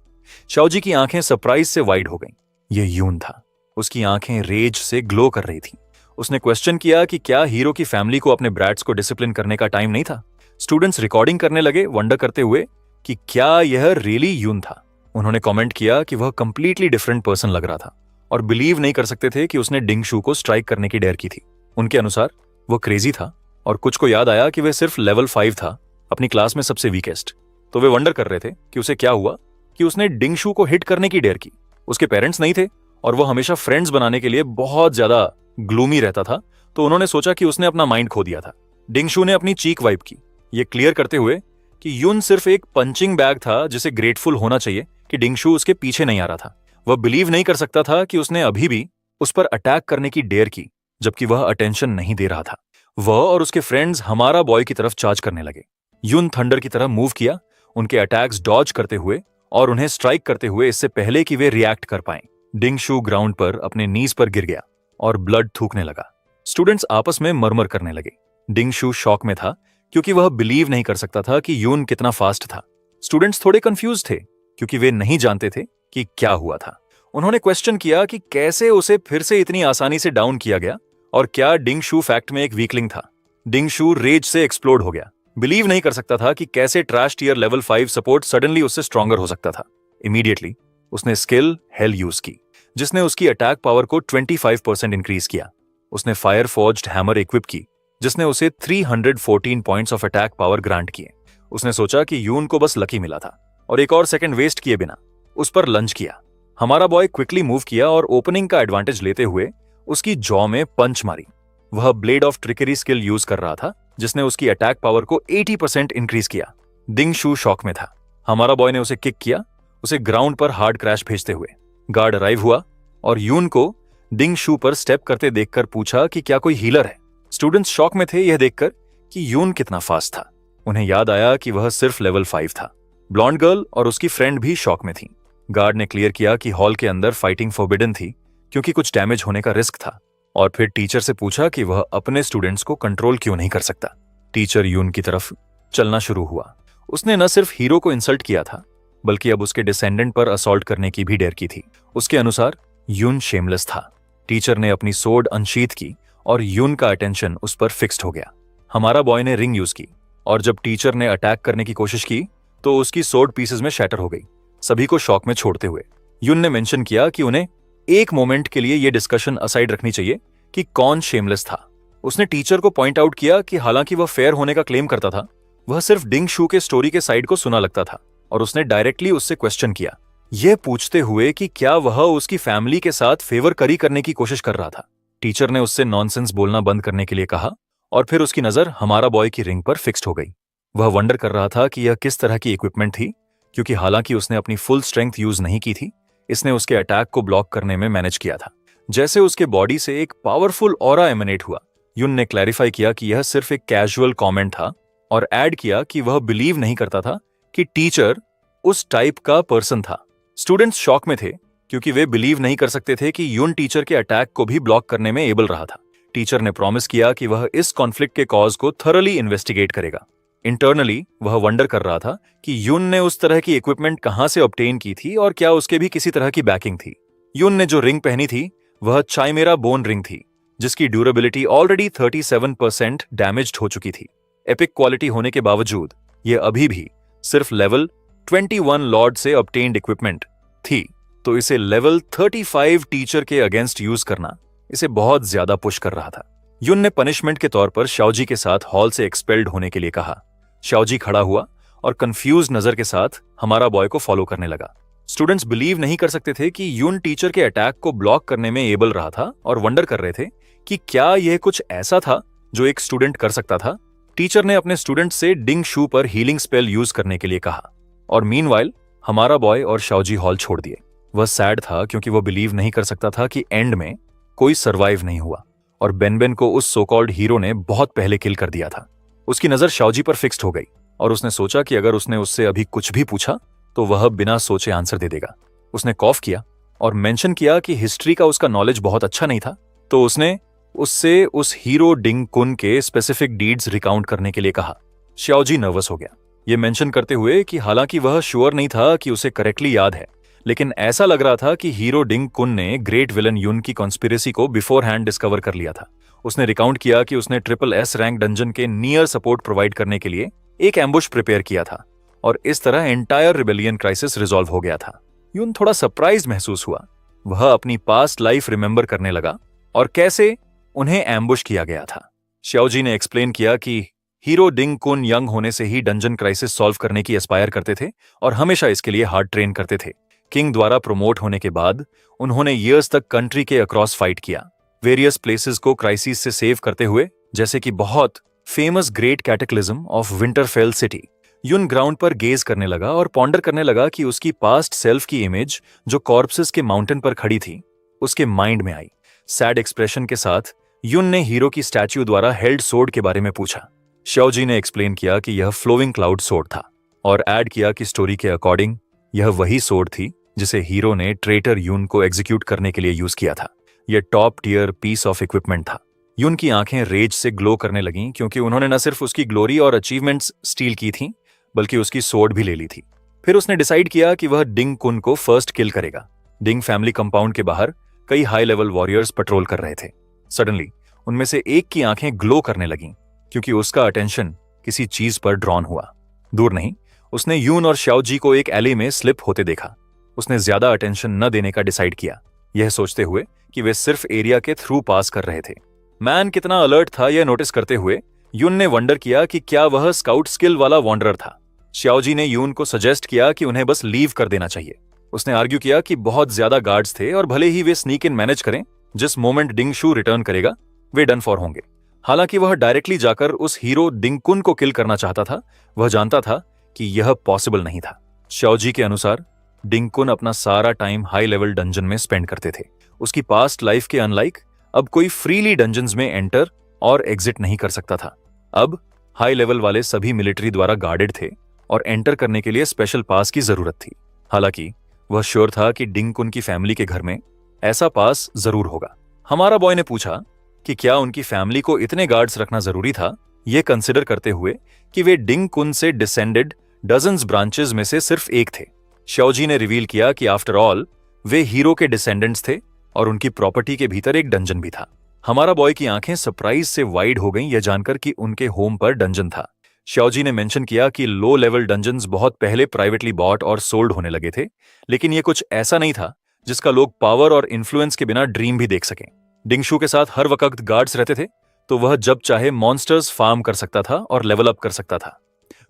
शाओजी की आंखें सरप्राइज से वाइड हो गईं। यह यून था, उसकी आंखें रेज से ग्लो कर रही थीं। उसने क्वेश्चन किया कि क्या हीरो की फैमिली को अपने ब्रैट्स को डिसिप्लिन करने का टाइम नहीं था। स्टूडेंट्स रिकॉर्डिंग करने लगे, वंडर करते हुए कि क्या यह रियली यून था। उन्होंने कमेंट किया कि वह कंप्लीटली डिफरेंट पर्सन लग रहा था और बिलीव नहीं कर सकते थे कि उसने डिंग शू को स्ट्राइक करने की डेयर की थी। उनके अनुसार वो क्रेजी था और कुछ को याद आया कि वह सिर्फ लेवल 5 था, अपनी क्लास में सबसे वीकेस्ट। तो वे वंडर कर रहे थे कि उसे क्या हुआ कि उसने डिंग शू को हिट करने की डेयर की। उसके पेरेंट्स नहीं थे और वो हमेशा फ्रेंड्स बनाने के लिए बहुत ज्यादा ग्लूमी रहता था, तो उन्होंने सोचा कि उसने अपना माइंड खो दिया था। डिंग शू ने अपनी चीक वाइप की, ये क्लियर करते हुए कि यून सिर्फ एक पंचिंग बैग था जिसे ग्रेटफुल होना चाहिए कि डिंग शू उसके पीछे नहीं आ रहा था। वह बिलीव नहीं कर सकता था कि उसने अभी भी उस पर अटैक करने की डेयर की, जबकि वह अटेंशन नहीं दे रहा था। वह और उसके फ्रेंड्स हमारा बॉय की तरफ चार्ज करने लगे। यून थंडर की तरह मूव किया, उनके अटैक्स डॉज करते हुए और उन्हें स्ट्राइक करते हुए इससे पहले कि वे रिएक्ट कर पाएं। डिंग शू ग्राउंड पर अपने नीज पर गिर गया और ब्लड थूकने लगा। स्टूडेंट्स आपस में मरमर करने लगे। डिंग शू शॉक में था क्योंकि वह बिलीव नहीं कर सकता था कि यून कितना फास्ट था। स्टूडेंट्स थोड़े कंफ्यूज थे क्योंकि वे नहीं जानते थे कि क्या हुआ था। उन्होंने क्वेश्चन किया कि कैसे उसे फिर से इतनी आसानी से डाउन किया गया और क्या डिंग शू फैक्ट में एक वीकलिंग था। डिंग शू रेज से एक्सप्लोड हो गया, बिलीव नहीं कर सकता था कि कैसे trash tier level 5 support suddenly उससे स्ट्रॉन्गर हो सकता था। इमीडिएटली उसने स्किल हेल यूज की, जिसने उसकी अटैक पावर को 25% इंक्रीज किया। उसने फायर फोर्ज्ड हैमर इक्विप की, जिसने उसे 314 points of attack power grant किए। उसने सोचा कि यून को बस लकी मिला था और एक और सेकंड वेस्ट किए बिना उस पर लंच किया। हमारा बॉय क्विकली मूव किया और ओपनिंग का एडवांटेज लेते हुए उसकी जॉ में पंच मारी। वह blade of trickery skill use कर रहा था, जिसने उसकी अटैक पावर को 80% इंक्रीज किया। डिंग शू शॉक में था। हमारा बॉय ने उसे किक किया, उसे ग्राउंड पर हार्ड क्रैश भेजते हुए। गार्ड अराइव हुआ और यून को डिंग शू पर स्टेप करते देखकर पूछा कि क्या कोई हीलर है। स्टूडेंट्स शॉक में थे यह देखकर कि यून कितना फास्ट था। उन्हें याद आया कि वह सिर्फ लेवल 5 था। ब्लॉन्ड गर्ल और उसकी फ्रेंड भी शॉक में थी। गार्ड ने क्लियर किया कि हॉल के अंदर फाइटिंग फॉरबिडन थी क्योंकि कुछ डैमेज होने का रिस्क था, और फिर टीचर से पूछा कि वह अपने स्टूडेंट्स को कंट्रोल क्यों नहीं कर सकता। टीचर यून की तरफ चलना शुरू हुआ। उसने न सिर्फ हीरो को इंसल्ट किया था, बल्कि अब उसके डिसेंडेंट पर असॉल्ट करने की भी डेयर की थी। उसके अनुसार यून शेमलेस था। टीचर ने अपनी सोर्ड अनशीथ की और यून का अटेंशन उस पर फिक्स्ड हो गया। हमारा बॉय ने रिंग यूज की और जब टीचर ने अटैक करने की कोशिश की तो उसकी सोर्ड पीसेस में शैटर हो गई, सभी को शॉक में छोड़ते हुए। यून ने मेंशन किया कि उन्हें एक मोमेंट के लिए यह डिस्कशन असाइड रखनी चाहिए कि कौन शेमलेस था। उसने टीचर को पॉइंट आउट किया कि हालांकि वह फेयर होने का क्लेम करता था, वह सिर्फ डिंग शू के स्टोरी के साइड को सुना लगता था, और उसने डायरेक्टली उससे क्वेश्चन किया, यह पूछते हुए कि क्या वह उसकी फैमिली के साथ फेवर करी करने की कोशिश कर रहा था। टीचर ने उससे नॉनसेंस बोलना बंद करने के लिए कहा और फिर उसकी नजर हमारा बॉय की रिंग पर फिक्स्ड हो गई। वह वंडर कर रहा था कि यह किस तरह की इक्विपमेंट थी, क्योंकि हालांकि उसने अपनी फुल स्ट्रेंथ यूज नहीं की थी, इसने उसके अटैक को ब्लॉक करने में मैनेज किया था। जैसे उसके बॉडी से एक पावरफुल ऑरा एमिनेट हुआ। यून ने क्लैरिफाई किया कि यह सिर्फ एक कैजुअल कमेंट था और ऐड किया कि वह बिलीव नहीं करता था कि टीचर उस टाइप का पर्सन था। स्टूडेंट्स शॉक में थे क्योंकि वे बिलीव नहीं कर सकते थे कि यून टीचर के अटैक को भी ब्लॉक करने में एबल रहा था। टीचर ने प्रॉमिस किया कि वह इस कॉन्फ्लिक्ट के कॉज को थॉरली इन्वेस्टिगेट करेगा। इंटरनली वह वंडर कर रहा था कि यून ने उस तरह की इक्विपमेंट कहां से ऑब्टेन की थी और क्या उसके भी किसी तरह की बैकिंग थी। यून ने जो रिंग पहनी थी वह चाइमेरा बोन रिंग थी, जिसकी ड्यूरेबिलिटी ऑलरेडी 37% डैमेज्ड हो चुकी थी। एपिक क्वालिटी होने के बावजूद यह अभी भी सिर्फ लेवल 21 लॉर्ड से ऑब्टेन्ड इक्विपमेंट थी, तो इसे लेवल 35 टीचर के अगेंस्ट यूज करना इसे बहुत ज्यादा पुश कर रहा था। यून ने पनिशमेंट के तौर पर शाओजी के साथ हॉल से एक्सपेल्ड होने के लिए कहा। शाओजी खड़ा हुआ और कंफ्यूज नजर के साथ हमारा बॉय को फॉलो करने लगा। स्टूडेंट्स बिलीव नहीं कर सकते थे कि यून टीचर के अटैक को ब्लॉक करने में एबल रहा था और वंडर कर रहे थे कि क्या यह कुछ ऐसा था जो एक स्टूडेंट कर सकता था। टीचर ने अपने स्टूडेंट से डिंग शू पर हीलिंग स्पेल यूज करने के लिए कहा और मीनवाइल हमारा बॉय और शाओजी हॉल छोड़ दिए। वह सैड था क्योंकि वह बिलीव नहीं कर सकता था कि एंड में कोई सर्वाइव नहीं हुआ और बेनबेन को उस सो कॉल्ड हीरो ने बहुत पहले किल कर दिया था। उसकी नजर शाओजी पर फिक्स्ड हो गई और उसने सोचा कि अगर उसने उससे अभी कुछ भी पूछा तो वह बिना सोचे आंसर दे देगा। उसने कॉफ किया और मेंशन किया कि हिस्ट्री का उसका नॉलेज बहुत अच्छा नहीं था, तो उसने उससे उस हीरो डिंग कुन के स्पेसिफिक डीड्स रिकाउंट करने के लिए कहा। शाओजी नर्वस हो गया, ये मेंशन करते हुए कि हालांकि वह श्योर नहीं था कि उसे करेक्टली याद है, लेकिन ऐसा लग रहा था कि हीरो डिंग कुन ने ग्रेट विलन यून की कॉन्स्पिरेसी को बिफोर हैंड डिस्कवर कर लिया था। उसने रिकाउंट किया कि उसने SSS रैंक डंजन के नियर सपोर्ट प्रोवाइड करने के लिए एक एम्बुश प्रिपेयर किया था और इस तरह एंटायर रिबेलियन क्राइसिस रिजॉल्व हो गया था। यून थोड़ा सरप्राइज महसूस हुआ। वह अपनी पास्ट लाइफ रिमेंबर करने लगा और कैसे उन्हें एम्बुश किया गया था। श्याओजी ने एक्सप्लेन किया कि हीरो डिंग कुन यंग होने से ही डंजन क्राइसिस सॉल्व करने की एस्पायर करते थे और हमेशा इसके लिए हार्ड ट्रेन करते थे। किंग द्वारा प्रमोट होने के बाद उन्होंने ईयर्स तक कंट्री के अक्रॉस फाइट किया, वेरियस प्लेसेस को क्राइसिस से सेव करते हुए, जैसे कि बहुत famous great cataclysm of Winterfell city. यून ग्राउंड पर गेज करने लगा और पॉन्डर करने लगा कि उसकी पास्ट सेल्फ की इमेज जो कॉर्प्सेस के माउंटेन पर खड़ी थी उसके माइंड में आई। सैड एक्सप्रेशन के साथ यून ने हीरो की स्टैच्यू द्वारा हेल्ड सोर्ड के बारे में पूछा। श्याओजी ने एक्सप्लेन किया कि यह फ्लोइंग क्लाउड सोर्ड था और ऐड किया कि स्टोरी के अकॉर्डिंग यह वही सोर्ड थी जिसे हीरो ने ट्रेटर यून को एग्जीक्यूट करने के लिए यूज किया था। यह top tier piece of equipment था। यून की आंखें रेज से ग्लो करने लगीं क्योंकि उन्होंने न सिर्फ उसकी ग्लोरी और अचीवमेंट्स स्टील की थीं बल्कि उसकी सोर्ड भी ले ली थी। फिर उसने डिसाइड किया कि वह डिंग कुन को फर्स्ट किल करेगा। डिंग फैमिली कंपाउंड के बाहर कई हाई लेवल वॉरियर्स पेट्रोल कर रहे थे। सडनली उनमें से एक की आंखें ग्लो करने लगीं क्योंकि उसका अटेंशन किसी चीज पर ड्रॉन हुआ। दूर नहीं, उसने यून और श्याओजी को एक एली में स्लिप होते देखा। उसने ज्यादा अटेंशन न देने का डिसाइड किया, यह सोचते हुए कि वे सिर्फ एरिया के थ्रू पास कर रहे थे। मैन कितना अलर्ट था यह नोटिस करते हुए यून ने वंडर किया कि क्या वह स्काउट स्किल वाला वॉन्डरर था। श्याओजी ने यून को सजेस्ट किया कि उन्हें बस लीव कर देना चाहिए। उसने आर्ग्यू किया कि बहुत ज्यादा गार्ड्स थे और भले ही वे स्नीक इन मैनेज करें, जिस मोमेंट डिंग शू रिटर्न करेगा वे डन फॉर होंगे। हालांकि वह डायरेक्टली जाकर उस हीरो डिंग कुन को किल करना चाहता था, वह जानता था कि यह पॉसिबल नहीं था। श्याओजी के अनुसार डिंग कुन अपना सारा टाइम हाई लेवल डंजन में स्पेंड करते थे। उसकी पास्ट लाइफ के अनलाइक अब कोई फ्रीली डंजन्स में एंटर और एग्जिट नहीं कर सकता था। अब हाई लेवल वाले सभी मिलिट्री द्वारा गार्डेड थे और एंटर करने के लिए स्पेशल पास की जरूरत थी। हालांकि वह श्योर था कि डिंग कुन की फैमिली के घर में ऐसा पास जरूर होगा। हमारा बॉय ने पूछा कि क्या उनकी फैमिली को इतने गार्ड्स रखना जरूरी था, यह कंसिडर करते हुए कि वे डिंग कुन से डिसेंडेड डजन्स ब्रांचेस में से सिर्फ एक थे। श्याओजी ने रिवील किया कि आफ्टर ऑल वे हीरो के डिसेंडेंट्स थे और उनकी प्रॉपर्टी के भीतर एक डंजन भी था। हमारा बॉय की आंखें सरप्राइज से वाइड हो गईं यह जानकर कि उनके होम पर डंजन था। श्याओजी ने मेंशन किया कि लो लेवल डंजन्स बहुत पहले प्राइवेटली बॉट और सोल्ड होने लगे थे, लेकिन यह कुछ ऐसा नहीं था जिसका लोग पावर और इन्फ्लुएंस के बिना ड्रीम भी देख सकें। डिंगशू के साथ हर वक्त गार्ड्स रहते थे, तो वह जब चाहे मॉन्स्टर्स फार्म कर सकता था और लेवल अप कर सकता था।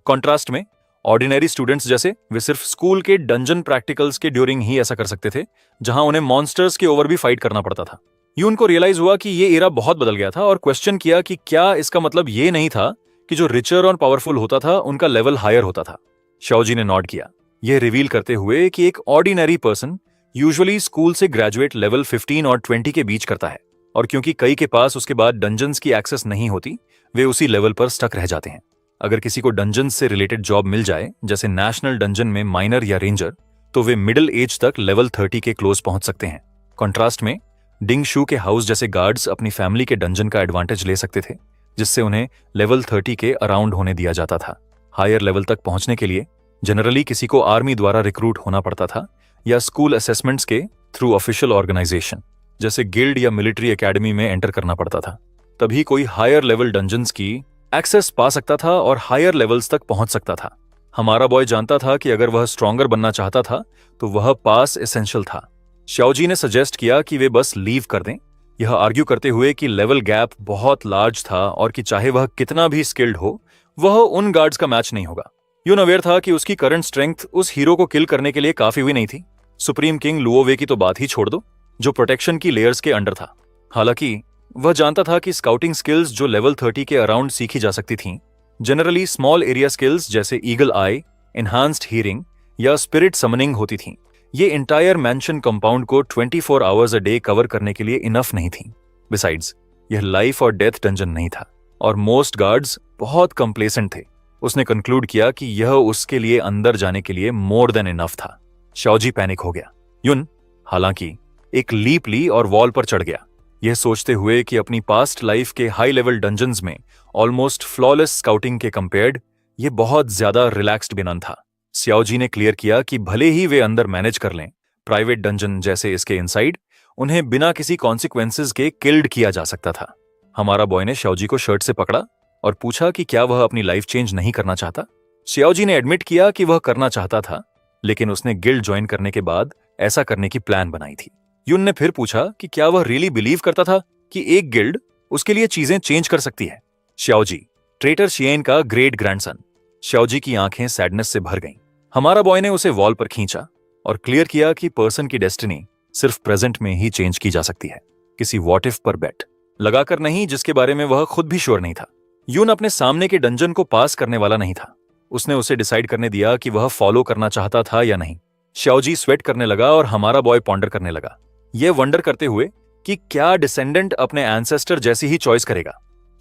कॉन्ट्रास्ट में ऑर्डिनरी स्टूडेंट्स जैसे वे सिर्फ स्कूल के डंजन प्रैक्टिकल्स के ड्यूरिंग ही ऐसा कर सकते थे, जहां उन्हें मॉन्स्टर्स के ओवर भी फाइट करना पड़ता था। यून को रियलाइज हुआ कि ये एरा बहुत बदल गया था और क्वेश्चन किया कि क्या इसका मतलब ये नहीं था कि जो रिचर और पावरफुल होता था उनका लेवल हायर होता था। श्याओजी ने नॉड किया, यह रिवील करते हुए कि एक ऑर्डिनरी पर्सन यूजुअली स्कूल से ग्रेजुएट लेवल 15 और 20 के बीच करता है, और क्योंकि कई के पास उसके बाद डंजन्स की एक्सेस नहीं होती, वे उसी लेवल पर स्टक रह जाते हैं। अगर किसी को डंजन्स से रिलेटेड जॉब मिल जाए, जैसे नेशनल डंजन में माइनर या रेंजर, तो वे मिडिल एज तक लेवल 30 के क्लोज पहुंच सकते हैं। कॉन्ट्रास्ट में डिंग शू के हाउस जैसे गार्ड्स अपनी फैमिली के डंजन का एडवांटेज ले सकते थे, जिससे उन्हें लेवल 30 के अराउंड होने दिया जाता था। हायर लेवल तक पहुंचने के लिए जनरली किसी को आर्मी द्वारा रिक्रूट होना पड़ता था या स्कूल असेसमेंट्स के थ्रू ऑफिशियल ऑर्गेनाइजेशन जैसे गिल्ड या मिलिट्री एकेडमी में एंटर करना पड़ता था। तभी कोई हायर लेवल डंजन्स की एक्सेस पा सकता था और हायर लेवल्स तक पहुंच सकता था। हमारा बॉय जानता था कि अगर वह स्ट्रॉन्गर बनना चाहता था तो वह पास एसेंशियल था। श्याओजी ने सजेस्ट किया कि वे बस लीव कर दें, यह आर्ग्यू करते हुए कि लेवल गैप बहुत लार्ज था और कि चाहे वह कितना भी स्किल्ड हो, वह उन गार्ड्स का मैच नहीं होगा। यून अवेयर था कि उसकी करंट स्ट्रेंथ उस हीरो को किल करने के लिए काफी भी नहीं थी। सुप्रीम किंग लुओवे की तो बात ही छोड़ दो, जो प्रोटेक्शन की लेयर्स के अंडर था। हालांकि वह जानता था कि स्काउटिंग स्किल्स जो लेवल 30 के अराउंड सीखी जा सकती थीं, जनरली स्मॉल एरिया स्किल्स जैसे ईगल आई, एनहांस्ड हियरिंग या स्पिरिट समनिंग होती थीं। ये इंटायर मैंशन कंपाउंड को 24 आवर्स अ डे कवर करने के लिए इनफ नहीं थी। बिसाइड्स, यह लाइफ और डेथ डंजन नहीं था और मोस्ट गार्ड्स बहुत कंप्लेसेंट थे। उसने कंक्लूड किया कि यह उसके लिए अंदर जाने के लिए मोर देन इनफ था। श्याओजी पैनिक हो गया। यून हालांकि एक लीप ली और वॉल पर चढ़ गया, यह सोचते हुए कि अपनी पास्ट लाइफ के हाई लेवल डंजन्स में ऑलमोस्ट फ्लॉलेस स्काउटिंग के कंपेयर्ड यह बहुत ज्यादा रिलैक्स्ड बिनन था। श्याओजी ने क्लियर किया कि भले ही वे अंदर मैनेज कर लें, प्राइवेट डंजन जैसे इसके इनसाइड उन्हें बिना किसी कॉन्सिक्वेंसेस के किल्ड किया जा सकता था। हमारा बॉय ने श्याओजी को शर्ट से पकड़ा और पूछा कि क्या वह अपनी लाइफ चेंज नहीं करना चाहता। शियाओजी ने एडमिट किया कि वह करना चाहता था, लेकिन उसने गिल्ड ज्वाइन करने के बाद ऐसा करने की प्लान बनाई थी। युन ने फिर पूछा कि क्या वह रियली बिलीव करता था कि एक गिल्ड उसके लिए चीजें चेंज कर सकती है। शियाओजी, ट्रेटर शियेन का ग्रेट ग्रैंडसन। शियाओजी की आंखें सैडनेस से भर गईं। हमारा बॉय ने उसे वॉल पर खींचा और क्लियर किया कि पर्सन की डेस्टिनी सिर्फ प्रेजेंट में ही चेंज की जा सकती है, किसी व्हाट इफ पर बेट लगाकर नहीं, जिसके बारे में वह खुद भी श्योर नहीं था। यून अपने सामने के डंजन को पास करने वाला नहीं था। उसने उसे डिसाइड करने दिया कि वह फॉलो करना चाहता था या नहीं। शियाओजी स्वेट करने लगा और हमारा बॉय पॉन्डर करने लगा, यह वंडर करते हुए कि क्या डिसेंडेंट अपने एंसेस्टर जैसी ही चॉइस करेगा।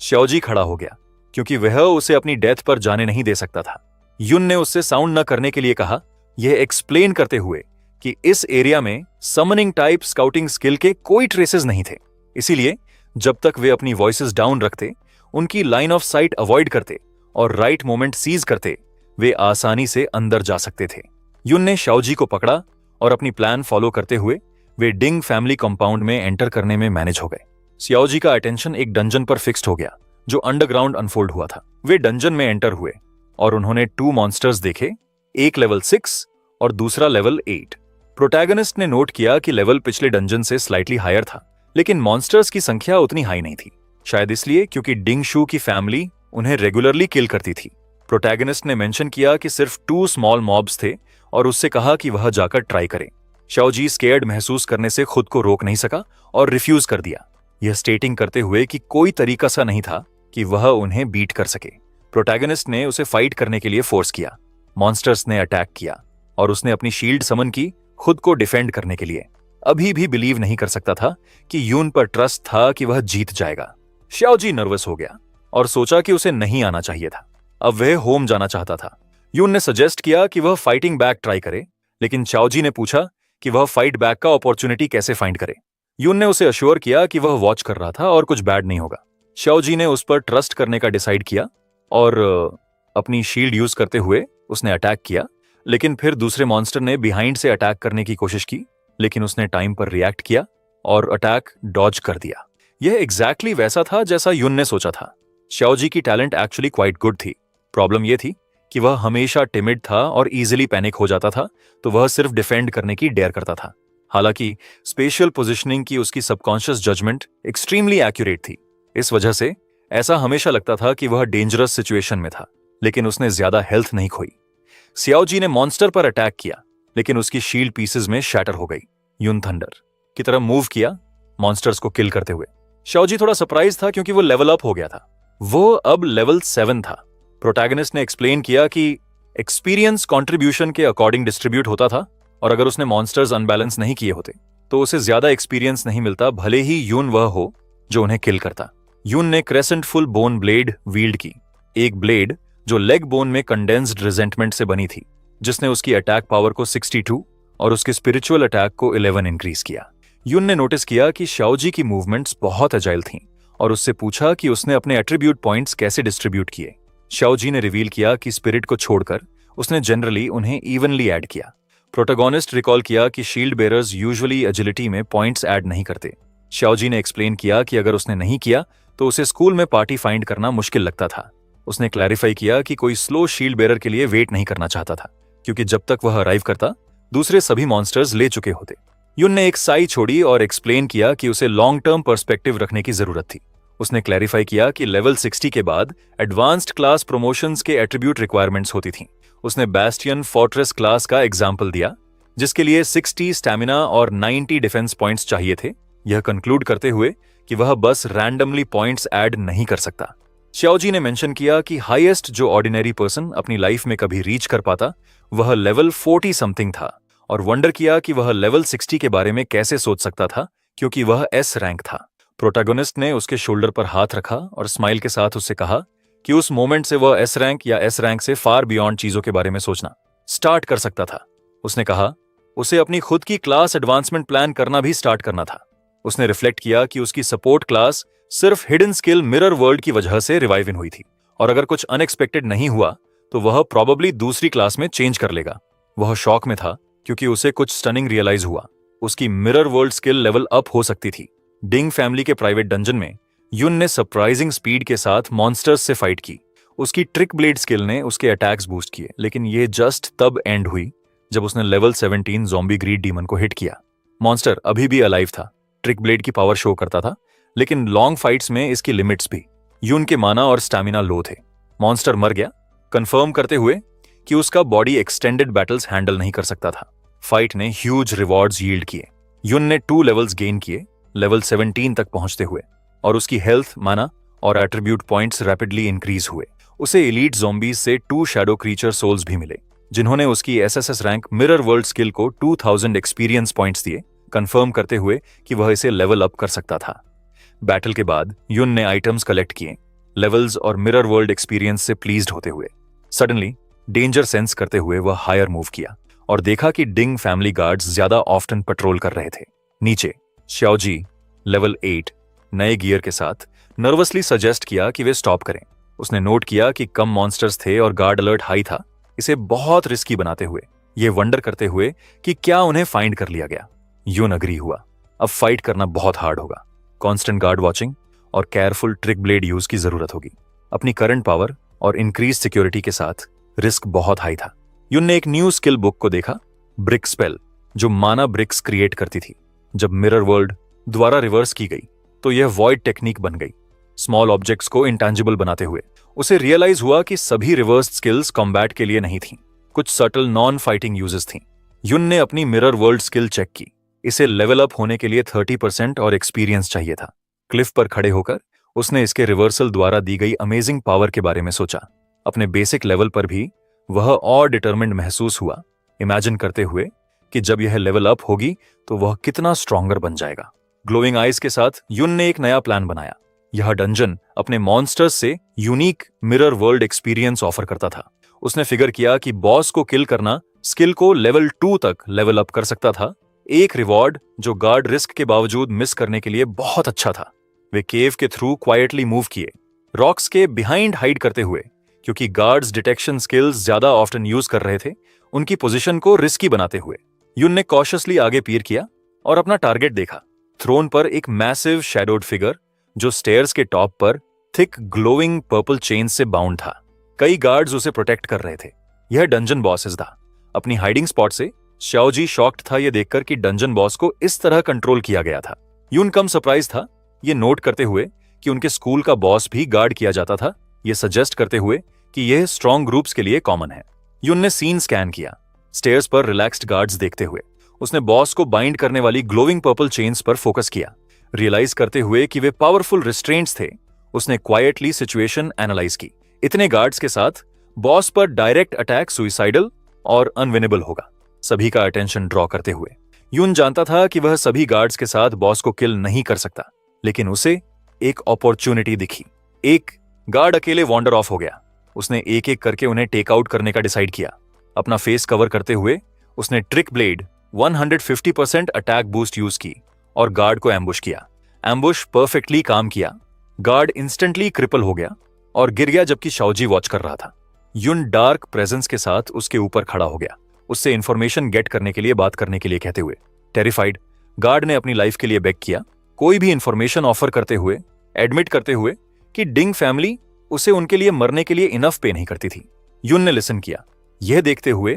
शियाओजी खड़ा हो गया क्योंकि वह उसे अपनी डेथ पर जाने नहीं दे सकता था। युन ने उससे साउंड न करने के लिए कहा, यह एक्सप्लेन करते हुए कि इस एरिया में समनिंग टाइप स्काउटिंग स्किल के कोई ट्रेसेस नहीं थे, इसीलिए जब तक वे अपनी वॉइसेस डाउन रखते, उनकी लाइन ऑफ साइट अवॉइड करते और राइट मोमेंट सीज करते, वे आसानी से अंदर जा सकते थे। युन ने शियाओजी को पकड़ा और अपनी प्लान फॉलो करते हुए वे डिंग फैमिली कंपाउंड में एंटर करने में मैनेज हो गए। शियाओजी का अटेंशन एक डंजन पर फिक्स्ड हो गया जो अंडरग्राउंड अनफोल्ड हुआ था। वे डंजन में एंटर हुए और उन्होंने 2 मॉन्स्टर्स देखे, एक लेवल 6 और दूसरा लेवल 8। प्रोटैगनिस्ट ने नोट किया कि लेवल पिछले डंजन से स्लाइटली हायर था, लेकिन मॉन्स्टर्स की संख्या उतनी हाई नहीं थी, शायद इसलिए क्योंकि डिंग शू की फैमिली उन्हें रेगुलरली किल करती थी। प्रोटैगनिस्ट ने मेंशन किया कि सिर्फ 2 स्मॉल मॉब्स थे और उससे कहा कि वह जाकर ट्राई करे। शियाओजी स्केयर्ड महसूस करने से खुद को रोक नहीं सका और रिफ्यूज कर दिया, यह स्टेटिंग करते हुए कि कोई तरीका सा नहीं था कि वह उन्हें बीट कर सके। प्रोटैगनिस्ट ने उसे फाइट करने के लिए फोर्स किया। मॉन्स्टर्स ने अटैक किया और उसने अपनी शील्ड समन की खुद को डिफेंड करने के लिए। अभी भी बिलीव नहीं कर सकता था कि यून पर ट्रस्ट था कि वह जीत जाएगा। शियाओजी नर्वस हो गया और सोचा कि उसे नहीं आना चाहिए था। अब वह होम जाना चाहता था। यून ने सजेस्ट किया कि वह फाइटिंग बैक ट्राई करे, लेकिन शियाओजी ने पूछा कि वह फाइट बैक का अपॉर्चुनिटी कैसे फाइंड करे। यून ने उसे अश्योर किया कि वह वॉच कर रहा था और कुछ बैड नहीं होगा। शियाओजी ने उस पर ट्रस्ट करने का डिसाइड किया और अपनी शील्ड यूज करते हुए उसने अटैक किया, लेकिन फिर दूसरे मॉन्स्टर ने बिहाइंड से अटैक करने की कोशिश की, लेकिन उसने टाइम पर रिएक्ट किया और अटैक डॉज कर दिया। यह एग्जैक्टली वैसा था जैसा युन ने सोचा था। शियाओजी की टैलेंट एक्चुअली क्वाइट गुड थी। प्रॉब्लम यह थी कि वह हमेशा टिमिड था और इजीली पैनिक हो जाता था, तो वह सिर्फ डिफेंड करने की डेयर करता था। हालांकि स्पेशल पोजीशनिंग की उसकी सबकॉन्शियस जजमेंट एक्सट्रीमली एक्यूरेट थी। इस वजह से ऐसा हमेशा लगता था कि वह डेंजरस सिचुएशन में था, लेकिन उसने ज्यादा हेल्थ नहीं खोई। शियाओजी ने मॉन्स्टर पर अटैक किया, लेकिन उसकी शील्ड पीसेस में शैटर हो गई। युन थंडर की तरह मूव किया मॉन्स्टर्स को किल करते हुए। शियाओजी थोड़ा सरप्राइज था क्योंकि वो लेवल अप हो गया था। वो अब लेवल 7 था। प्रोटैगनिस्ट ने एक्सप्लेन किया कि एक्सपीरियंस कंट्रीब्यूशन के अकॉर्डिंग डिस्ट्रीब्यूट होता था और अगर उसने मॉन्स्टर्स अनबैलेंस नहीं किए होते तो उसे ज्यादा एक्सपीरियंस नहीं मिलता, भले ही यून वह हो जो उन्हें किल करता। यून ने crescent full bone blade wield की, एक ब्लेड जो लेग बोन में कंडेंस्ड रिजेंटमेंट से बनी थी, जिसने उसकी अटैक पावर को 62 और उसके स्पिरिचुअल अटैक को 11 इंक्रीज किया। यून ने नोटिस किया कि शियाओजी की मूवमेंट्स बहुत अजाइल थीं और उससे पूछा कि उसने अपने एट्रीब्यूट पॉइंट्स कैसे डिस्ट्रीब्यूट किए। शियाओजी ने रिवील किया कि स्पिरिट को छोड़कर उसने जनरली उन्हें इवनली ऐड किया। प्रोटोगोनिस्ट रिकॉल किया कि शील्ड बेरर्स यूजुअली एजिलिटी में पॉइंट्स ऐड नहीं करते। शियाओजी ने एक्सप्लेन किया कि अगर उसने नहीं किया तो उसे स्कूल में पार्टी फाइंड करना मुश्किल लगता था। उसने क्लैरिफाई किया कि कोई स्लो शील्ड बेरर के लिए वेट नहीं करना चाहता था, क्योंकि जब तक वह अराइव करता दूसरे सभी मॉन्स्टर्स ले चुके होते। युन ने एक साई छोड़ी और एक्सप्लेन किया कि उसे लॉन्ग टर्म पर्सपेक्टिव रखने की जरूरत थी। उसने क्लैरिफाई किया कि लेवल 60 के बाद एडवांस्ड क्लास प्रमोशंस के एट्रीब्यूट रिक्वायरमेंट्स होती थीं। उसने बैस्टियन फोर्ट्रेस क्लास का एग्जाम्पल दिया, जिसके लिए 60 स्टैमिना और 90 डिफेंस पॉइंट्स चाहिए थे, यह कंक्लूड करते हुए कि वह बस रैंडमली पॉइंट्स ऐड नहीं कर सकता। शियाओजी ने मेंशन किया कि हाईएस्ट जो ऑर्डिनरी पर्सन अपनी लाइफ में कभी रीच कर पाता वह लेवल 40 समथिंग था, और वंडर किया कि वह लेवल 60 के बारे में कैसे सोच सकता था, क्योंकि वह एस रैंक था। प्रोटैगनिस्ट ने उसके शोल्डर पर हाथ रखा और स्माइल के साथ उससे कहा कि उस मोमेंट से वह एस रैंक या एस रैंक से फार बियॉन्ड चीजों के बारे में सोचना स्टार्ट कर सकता था। उसने कहा उसे अपनी खुद की क्लास एडवांसमेंट प्लान करना भी स्टार्ट करना था। उसने रिफ्लेक्ट किया कि उसकी सपोर्ट क्लास सिर्फ हिडन स्किल मिरर वर्ल्ड की वजह से रिवाइव इन हुई थी, और अगर कुछ अनएक्सपेक्टेड नहीं हुआ तो वह प्रॉबेबली दूसरी क्लास में चेंज कर लेगा। वह शॉक में था क्योंकि उसे कुछ स्टनिंग रियलाइज हुआ। उसकी mirror world skill level up हो सकती थी। डिंग फैमिली के प्राइवेट डंजन में युन ने सरप्राइजिंग स्पीड के साथ मॉन्स्टर्स से फाइट की। उसकी ट्रिक ब्लेड स्किल ने उसके अटैक्स बूस्ट किए, लेकिन ये जस्ट तब एंड हुई जब उसने लेवल 17 ज़ॉम्बी ग्रीड डीमन को हिट किया। मॉन्स्टर अभी भी अलाइव था, ट्रिक ब्लेड की पावर शो करता था, लेकिन लॉन्ग फाइट्स में इसकी लिमिट्स भी। यून के माना और स्टैमिना लो थे। मॉन्स्टर मर गया, कंफर्म करते हुए कि उसका बॉडी एक्सटेंडेड बैटल्स हैंडल नहीं कर सकता था। फाइट ने ह्यूज रिवॉर्ड्स यील्ड किए। यून ने 2 लेवल्स गेन किए, लेवल 17 तक पहुंचते हुए, और उसकी हेल्थ, माना और एट्रीब्यूट पॉइंट्स रैपिडली इंक्रीज हुए। उसे एलीट ज़ॉम्बीज से 2 शैडो क्रीचर सोल्स भी मिले, जिन्होंने उसकी SSS rank mirror world skill को 2000 एक्सपीरियंस पॉइंट्स दिए, कंफर्म करते हुए कि वह इसे लेवल अप कर सकता था। बैटल के बाद यून ने आइटम्स कलेक्ट किए, लेवल्स और मिरर वर्ल्ड एक्सपीरियंस से प्लीज्ड होते हुए। सडनली डेंजर सेंस करते हुए वह हायर मूव किया और देखा कि डिंग फैमिली गार्ड्स ज्यादा ऑफ्टन पेट्रोल कर रहे थे। नीचे श्याओजी लेवल 8 नए गियर के साथ नर्वसली सजेस्ट किया कि वे स्टॉप करें। उसने नोट किया कि कम मॉन्स्टर्स थे और गार्ड अलर्ट हाई था, इसे बहुत रिस्की बनाते हुए, ये वंडर करते हुए कि क्या उन्हें फाइंड कर लिया गया। यून अग्री हुआ, अब फाइट करना बहुत हार्ड होगा, कांस्टेंट गार्ड वॉचिंग और केयरफुल ट्रिक ब्लेड यूज की जरूरत होगी। अपनी करंट पावर और इंक्रीज सिक्योरिटी के साथ रिस्क बहुत हाई था। यून ने एक न्यू स्किल बुक को देखा, ब्रिक स्पेल, जो माना ब्रिक्स क्रिएट करती थी। जब मिरर वर्ल्ड द्वारा रिवर्स की गई तो यह वॉइड टेक्निक बन गई, स्मॉल ऑब्जेक्ट्स को इंटेंजिबल बनाते हुए। उसे रियलाइज हुआ कि सभी रिवर्स स्किल्स कॉम्बैट के लिए नहीं थीं, कुछ सटल नॉन फाइटिंग यूजेस थीं। यून ने अपनी मिरर वर्ल्ड स्किल चेक की, इसे लेवल अप होने के लिए 30% और एक्सपीरियंस चाहिए था। क्लिफ पर खड़े होकर उसने इसके रिवर्सल द्वारा दी गई अमेजिंग पावर के बारे में सोचा। अपने बेसिक लेवल पर भी वह और डिटरमिन्ड महसूस हुआ, इमेजिन करते हुए कि जब यह लेवल अप होगी तो वह कितना स्ट्रॉन्गर बन जाएगा। ग्लोइंग आइज के साथ यून ने एक नया प्लान बनाया। यह डंजन अपने मॉन्स्टर्स से unique mirror world experience offer करता था। उसने फिगर किया कि बॉस को किल करना स्किल को लेवल 2 तक लेवल अप कर सकता था, एक रिवॉर्ड जो गार्ड रिस्क के बावजूद मिस करने के लिए बहुत अच्छा था। वे केव के थ्रू क्वाइटली मूव किए, रॉक्स के बिहाइंड हाइड करते हुए, क्योंकि गार्ड्स डिटेक्शन स्किल्स ज्यादा ऑफ्टन यूज कर रहे थे, उनकी पोजीशन को रिस्की बनाते हुए। यून ने कॉशियसली आगे पीर किया और अपना टारगेट देखा। थ्रोन पर एक मैसिव शैडोड फिगर जो स्टेयर्स के टॉप पर थिक ग्लोइंग पर्पल चेन से बाउंड था। कई गार्ड्स उसे प्रोटेक्ट कर रहे थे। यह डंजन बॉस था। अपनी हाइडिंग स्पॉट से श्याओजी शॉक्ड था यह देखकर कि डंजन बॉस को इस तरह कंट्रोल किया गया था। यून कम सरप्राइज था ये नोट करते हुए कि उनके स्कूल का बॉस भी गार्ड किया जाता था, ये सजेस्ट करते हुए कि यह स्ट्रॉन्ग ग्रुप्स के लिए कॉमन है। यून ने सीन स्कैन किया, स्टेयर्स पर रिलैक्स्ड गार्ड्स देखते हुए। उसने बॉस को बाइंड करने वाली ग्लोइंग पर्पल चेन्स पर फोकस किया, रियलाइज करते हुए कि वे पावरफुल रिस्ट्रेंट्स थे। उसने क्वाइटली सिचुएशन एनालाइज की। इतने गार्ड्स के साथ बॉस पर डायरेक्ट अटैक सुइसाइडल और अनविनेबल होगा, सभी का अटेंशन ड्रॉ करते हुए। यून जानता था कि वह सभी गार्ड्स के साथ बॉस को किल नहीं कर सकता, लेकिन उसे एक अपॉर्चुनिटी दिखी। एक गार्ड अकेले वॉन्डर ऑफ हो गया। उसने एक एक करके उन्हें टेक आउट करने का डिसाइड किया। अपना फेस कवर करते हुए उसने trick blade 150% attack boost use की और गार्ड को एम्बुश किया। एम्बुश परफेक्टली काम किया। गार्ड इंस्टेंटली क्रिपल हो गया और गिर गया जबकि शाओजी वॉच कर रहा था। यून डार्क प्रेजेंस के साथ उसके ऊपर खड़ा हो गया, उससे इंफॉर्मेशन गेट करने के लिए बात करने के लिए कहते हुए। टेरिफाइड गार्ड ने अपनी लाइफ के लिए बेग किया, कोई भी इंफॉर्मेशन ऑफर करते हुए, एडमिट करते हुए कि डिंग फैमिली उसे उनके लिए मरने के लिए इनफ पे नहीं करती थी। यून ने लिसन किया, यह देखते हुए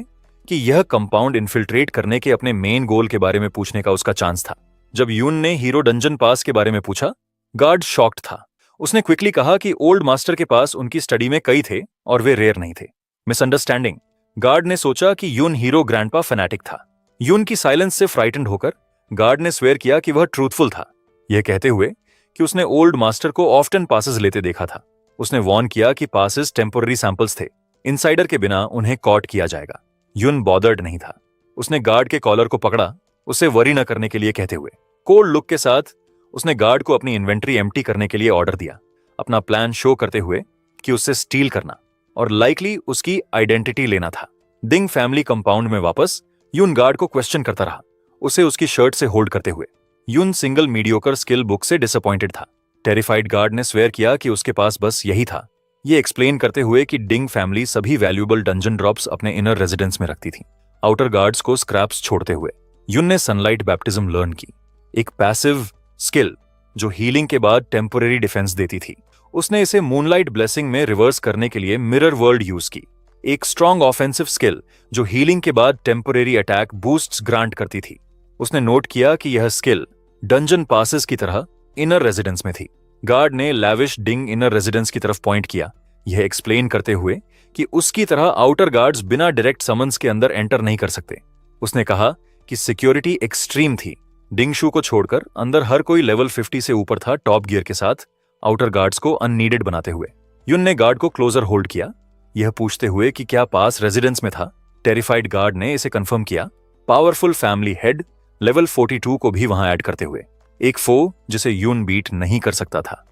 कि यह कंपाउंड इन्फिल्ट्रेट करने के अपने मेन गोल के बारे में पूछने का उसका चांस था। जब यून ने हीरो डंजन पास के बारे में पूछा, गार्ड शॉक्ड था। उसने क्विकली कहा कि ओल्ड मास्टर के पास उनकी स्टडी में कई थे और वे रेयर नहीं थे। मिसअंडरस्टैंडिंग गार्ड ने सोचा कि यून हीरो ग्रैंडपा फैनेटिक था। यून की साइलेंस से फ्राइटेंड होकर गार्ड ने स्वेयर किया कि वह ट्रूथफुल था, यह कहते हुए कि उसने ओल्ड मास्टर को ऑफ्टन पासेस लेते देखा था। उसने वॉर्न किया कि पासेस टेम्पोररी सैंपल्स थे, इनसाइडर के बिना उन्हें कॉट किया जाएगा। यून बॉदर्ड नहीं था। उसने गार्ड के कॉलर को पकड़ा, उसे वरी न करने के लिए कहते हुए। कोल्ड लुक के साथ उसने गार्ड को अपनी इन्वेंट्री एम्प्टी करने के लिए ऑर्डर दिया, अपना प्लान शो करते हुए कि उससे स्टील करना और लाइकली उसकी आइडेंटिटी लेना था। डिंग फैमिली कंपाउंड में वापस यून गार्ड को क्वेश्चन करता रहा, उसे उसकी शर्ट से होल्ड करते हुए। यून सिंगल मीडियोकर स्किल बुक से डिसअपॉइंटेड था। टेरिफाइड गार्ड ने स्वेयर किया कि उसके पास बस यही था, ये एक्सप्लेन करते हुए कि डिंग फैमिली सभी वैल्यूएबल डंजन ड्रॉप्स अपने इनर रेजिडेंस में रखती थी, आउटर गार्ड्स को स्क्रैप्स छोड़ते हुए। यून ने सनलाइट बैप्टिज्म लर्न की, एक पैसिव स्किल जो हीलिंग के बाद टेम्पोररी डिफेंस देती थी। उसने इसे मूनलाइट ब्लेसिंग में रिवर्स करने के लिए मिरर वर्ल्ड यूज की, एक स्ट्रॉन्ग ऑफेंसिव स्किल जो हीलिंग के बाद टेम्परेरी अटैक बूस्ट्स ग्रांट करती थी। उसने नोट किया कि यह स्किल डंजन पासेस की तरह इनर रेजिडेंस में थी। गार्ड ने लैविश डिंग इनर रेजिडेंस की तरफ पॉइंट किया, यह एक्सप्लेन करते हुए कि उसकी तरह आउटर गार्ड्स बिना डायरेक्ट समन्स के अंदर एंटर नहीं कर सकते। उसने कहा कि सिक्योरिटी एक्सट्रीम थी। डिंगशू को छोड़कर अंदर हर कोई लेवल 50 से ऊपर था, टॉप गियर के साथ, आउटर गार्ड्स को अननीडेड बनाते हुए। युन ने गार्ड को क्लोजर होल्ड किया, यह पूछते हुए कि क्या पास रेजिडेंस में था। टेरिफाइड गार्ड ने इसे कंफर्म किया, पावरफुल फैमिली हेड लेवल 42 को भी वहां ऐड करते हुए, एक फो जिसे यून बीट नहीं कर सकता था।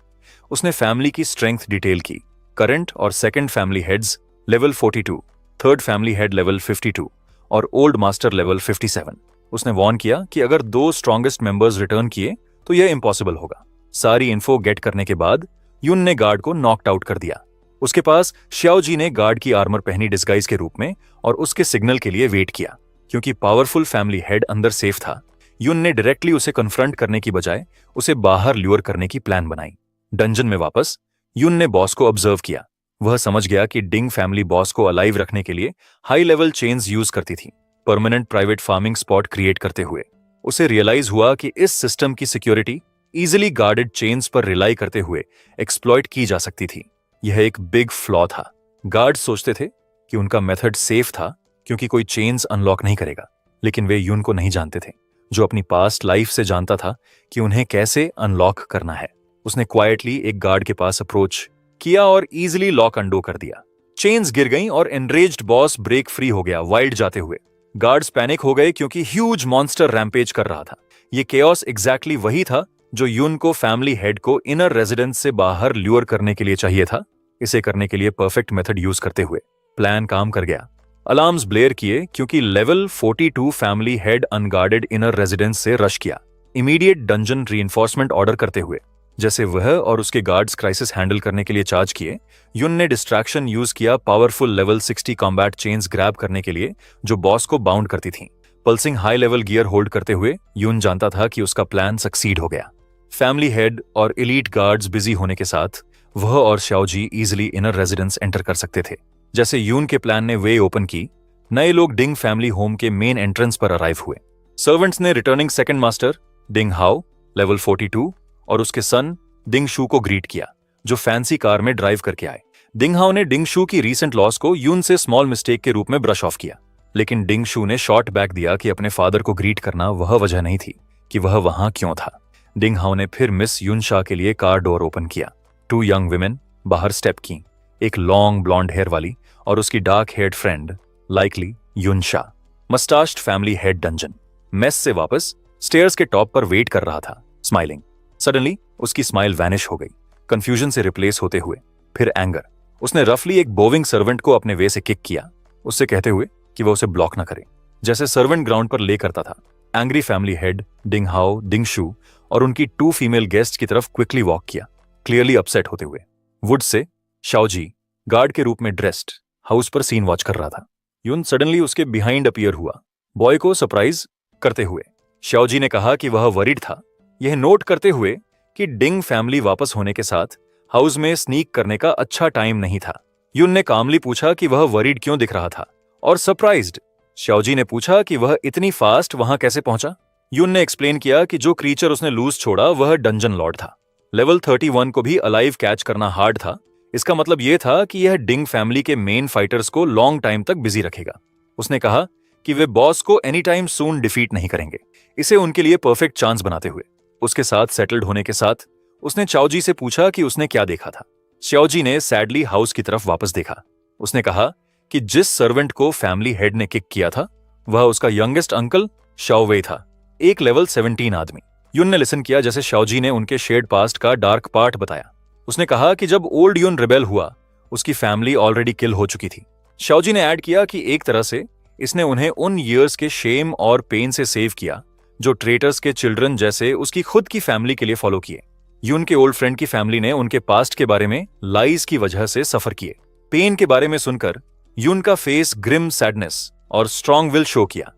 उसने फैमिली की स्ट्रेंथ डिटेल की, करंट और second family heads level 42, third family head level 52 और ओल्ड मास्टर लेवल 57। उसने वार्न किया कि अगर 2 स्ट्रॉन्गेस्ट मेंबर्स रिटर्न किए तो यह इम्पॉसिबल होगा। सारी इन्फो गेट करने के बाद युन ने गार्ड को नॉकड आउट कर दिया। उसके पास श्याओजी ने गार्ड की आर्मर पहनी डिस्गाइज के रूप में और उसके सिग्नल के लिए वेट किया। क्योंकि पावरफुल फैमिली हेड अंदर सेफ था, युन ने डायरेक्टली उसे कन्फ्रंट करने की बजाय उसे बाहर ल्यूर करने की प्लान बनाई। डंजन में वापस युन ने बॉस को ऑब्जर्व किया। वह समझ गया कि डिंग फैमिली बॉस को अलाइव रखने के लिए हाई लेवल चेन्स यूज करती थी, permanent private farming spot create करते हुए। उसे रियलाइज हुआ कि इस सिस्टम की सिक्योरिटी इजिली गार्डेड चेन्स पर रिलाई करते हुए एक्सप्लॉइट की जा सकती थी। यह एक बिग फ्लॉ था। गार्ड्स सोचते थे कि उनका मेथड सेफ था क्योंकि कोई चेन्स अनलॉक नहीं करेगा, लेकिन वे युन को नहीं जानते थे, जो अपनी पास्ट लाइफ से जानता था कि उन्हें कैसे अनलॉक करना है। उसने क्वाइटली एक गार्ड के पास अप्रोच किया और इजिली लॉक अंडो कर दिया। चेन्स गिर गईं और एनरेज्ड बॉस ब्रेक फ्री हो गया वाइल्ड जाते हुए। गार्ड्स पैनिक हो गए क्योंकि ह्यूज मॉन्स्टर रैम्पेज कर रहा था। ये केओस एग्जैक्टली वही था जो युन को फैमिली हेड को इनर रेजिडेंस से बाहर ल्यूर करने के लिए चाहिए था। इसे करने के लिए परफेक्ट मेथड यूज करते हुए प्लान काम कर गया। अलार्म्स ब्लेयर किए क्योंकि level 42 family head unguarded inner residence से रश किया, इमीडिएट डंजन रीइंफोर्समेंट ऑर्डर करते हुए। जैसे वह और उसके गार्ड्स क्राइसिस हैंडल करने के लिए चार्ज किए, युन ने डिस्ट्रैक्शन यूज किया powerful level 60 combat chains grab करने के लिए जो बॉस को बाउंड करती थीं। Pulsing high level gear hold करते हुए युन जानता था कि उसका प्लान सक्सीड हो गया। फैमिली हेड और एलीट गार्ड्स बिजी होने के साथ वह और श्याओजी इजिली इनर रेजिडेंस एंटर कर सकते थे। जैसे यून के प्लान ने वे ओपन की, नए लोग डिंग फैमिली होम के मेन एंट्रेंस पर अराइव हुए। सर्वेंट्स ने रिटर्निंग सेकंड मास्टर डिंग हाओ लेवल 42 और उसके सन डिंग शू को ग्रीट किया, जो फैंसी कार में ड्राइव करके आए। डिंग हाओ ने डिंग शू की रीसेंट लॉस को यून से स्मॉल मिस्टेक के रूप में ब्रश ऑफ किया, लेकिन डिंग शू ने शॉर्ट बैक दिया कि अपने फादर को ग्रीट करना वह वजह नहीं थी कि वह वहां क्यों था। डिंग हाओ ने फिर मिस युन शा के लिए कार डोर ओपन किया। 2 यंग विमेन बाहर स्टेप की, एक लॉन्ग ब्लॉन्ड हेयर वाली और उसकी डार्क हेयर्ड फ्रेंड, लाइकली युन शा। मस्टाश्ड फैमिली हेड डंजन मेस से वापस स्टेयर्स के टॉप पर वेट कर रहा था, स्माइलिंग। सडनली उसकी स्माइल वैनिश हो गई, कंफ्यूजन से रिप्लेस होते हुए, फिर एंगर। उसने रफली एक बोविंग सर्वेंट को अपने वे से किक किया, उससे कहते हुए कि वह उसे ब्लॉक न करे, जैसे सर्वेंट ग्राउंड पर ले करता था। एंग्री फैमिली हेड डिंग हाओ, डिंग शू और उनकी 2 फीमेल गेस्ट की तरफ क्विकली वॉक किया, क्लियरली अपसेट होते हुए। वुड से शाओजी गार्ड के रूप में ड्रेस्ड हाउस पर सीन वॉच कर रहा था। युन सडनली उसके बिहाइंड अपीयर हुआ, बॉय को सरप्राइज करते हुए। शाओजी ने कहा कि वह वरीड था, यह नोट करते हुए कि डिंग फैमिली वापस होने के साथ हाउस में स्नीक करने का अच्छा टाइम नहीं था। युन ने कामली पूछा कि वह वरीड क्यों दिख रहा था, और सरप्राइज्ड शाओजी ने पूछा कि वह इतनी फास्ट वहां कैसे पहुंचा। युन ने एक्सप्लेन किया कि जो क्रीचर उसने लूज छोड़ा वह डंजन लॉर्ड था। लेवल 31 को भी अलाइव कैच करना हार्ड था। इसका मतलब यह था कि यह डिंग फैमिली के मेन फाइटर्स को लॉन्ग टाइम तक बिजी रखेगा। उसने कहा कि वे बॉस को एनी टाइम सून डिफीट नहीं करेंगे, इसे उनके लिए परफेक्ट चांस बनाते हुए। उसके साथ सेटल्ड होने के साथ उसने चाओजी से पूछा कि उसने क्या देखा था। चाओजी ने सैडली हाउस की तरफ वापस देखा। उसने कहा कि जिस सर्वेंट को फैमिली हेड ने किक किया था वह उसका यंगेस्ट अंकल शाओवे था, एक लेवल 17 आदमी। युन ने लिसन किया जैसे शाओजी ने उनके शेड पास्ट का डार्क पार्ट बताया। उसने कहा कि जब ओल्ड युन रिबेल हुआ उसकी फैमिली ऑलरेडी किल हो चुकी थी। शाओजी ने ऐड किया कि एक तरह से इसने उन्हें उन ईयर्स के शेम और पेन से सेव किया जो ट्रेटर्स के चिल्ड्रन जैसे उसकी खुद की फैमिली के लिए फॉलो किए। युन के ओल्ड फ्रेंड की फैमिली ने उनके पास्ट के बारे में लाइज की वजह से सफर किए। पेन के बारे में सुनकर युन का फेस ग्रिम सैडनेस और स्ट्रॉन्ग विल शो किया।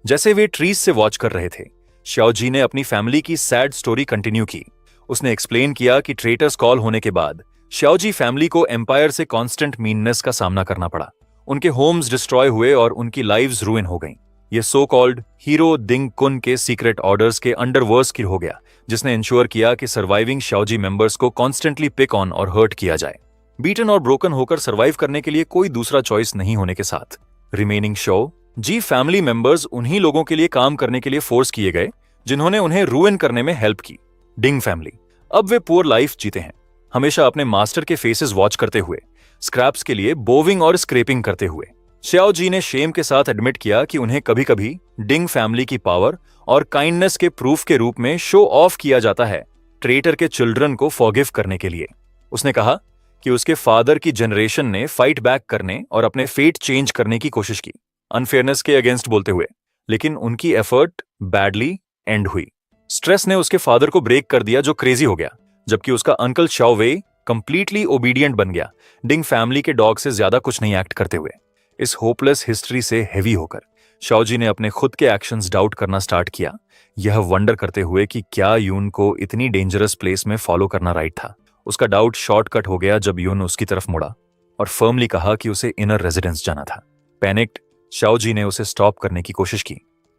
जैसे वे ट्रीज से वॉच कर रहे थे, शाओजी ने अपनी फैमिली की सैड स्टोरी कंटिन्यू की। उसने एक्सप्लेन किया कि ट्रेटर्स कॉल होने के बाद श्याओजी फैमिली को एम्पायर से कांस्टेंट मीननेस का सामना करना पड़ा। उनके होम्स डिस्ट्रॉय हुए और उनकी लाइव्स रूइन हो गईं। ये सो कॉल्ड हीरो दिंग कुन के सीक्रेट ऑर्डर्स के अंडर वर्स्किल हो गया, जिसने इंश्योर किया कि सर्वाइविंग श्याओजी मेंबर्स को कॉन्स्टेंटली पिक ऑन और हर्ट किया जाए। बीटन और ब्रोकन होकर सर्वाइव करने के लिए कोई दूसरा चॉइस नहीं होने के साथ रिमेनिंग शो जी फैमिली मेंबर्स उन्हीं लोगों के लिए काम करने के लिए फोर्स किए गए जिन्होंने उन्हें रूइन करने में हेल्प की। डिंग फैमिली अब वे पुअर लाइफ जीते हैं, हमेशा अपने मास्टर के फेसेस वॉच करते हुए, स्क्रैप्स के लिए बोविंग और स्क्रैपिंग करते हुए। श्याओ जी ने शेम के साथ एडमिट किया कि उन्हें कभी कभी डिंग फैमिली की पावर और काइंडनेस के प्रूफ के रूप में शो ऑफ किया जाता है ट्रेटर के चिल्ड्रन को फॉरगिव करने के लिए। उसने कहा कि उसके फादर की जनरेशन ने फाइट बैक करने और अपने फेट चेंज करने की कोशिश की, अनफेयरनेस के अगेंस्ट बोलते हुए, लेकिन उनकी एफर्ट बैडली एंड हुई। स्ट्रेस ने उसके फादर को ब्रेक कर दिया जो क्रेजी हो गया, जबकि उसका अंकल शाओ वेई कंप्लीटली ओबीडियंट बन गया, डिंग फैमिली के डॉग से ज्यादा कुछ नहीं एक्ट करते हुए। इस होपलेस हिस्ट्री से हेवी होकर शाओजी ने अपने खुद के एक्शंस डाउट करना स्टार्ट किया, यह वंडर करते हुए कि क्या यून को इतनी डेंजरस प्लेस में फॉलो करना राइट था। उसका डाउट शॉर्टकट हो गया जब यून उसकी तरफ मुड़ा और फर्मली कहा कि उसे इनर रेजिडेंस जाना था। पैनिक्ड शाओजी ने उसे स्टॉप करने की कोशिश की,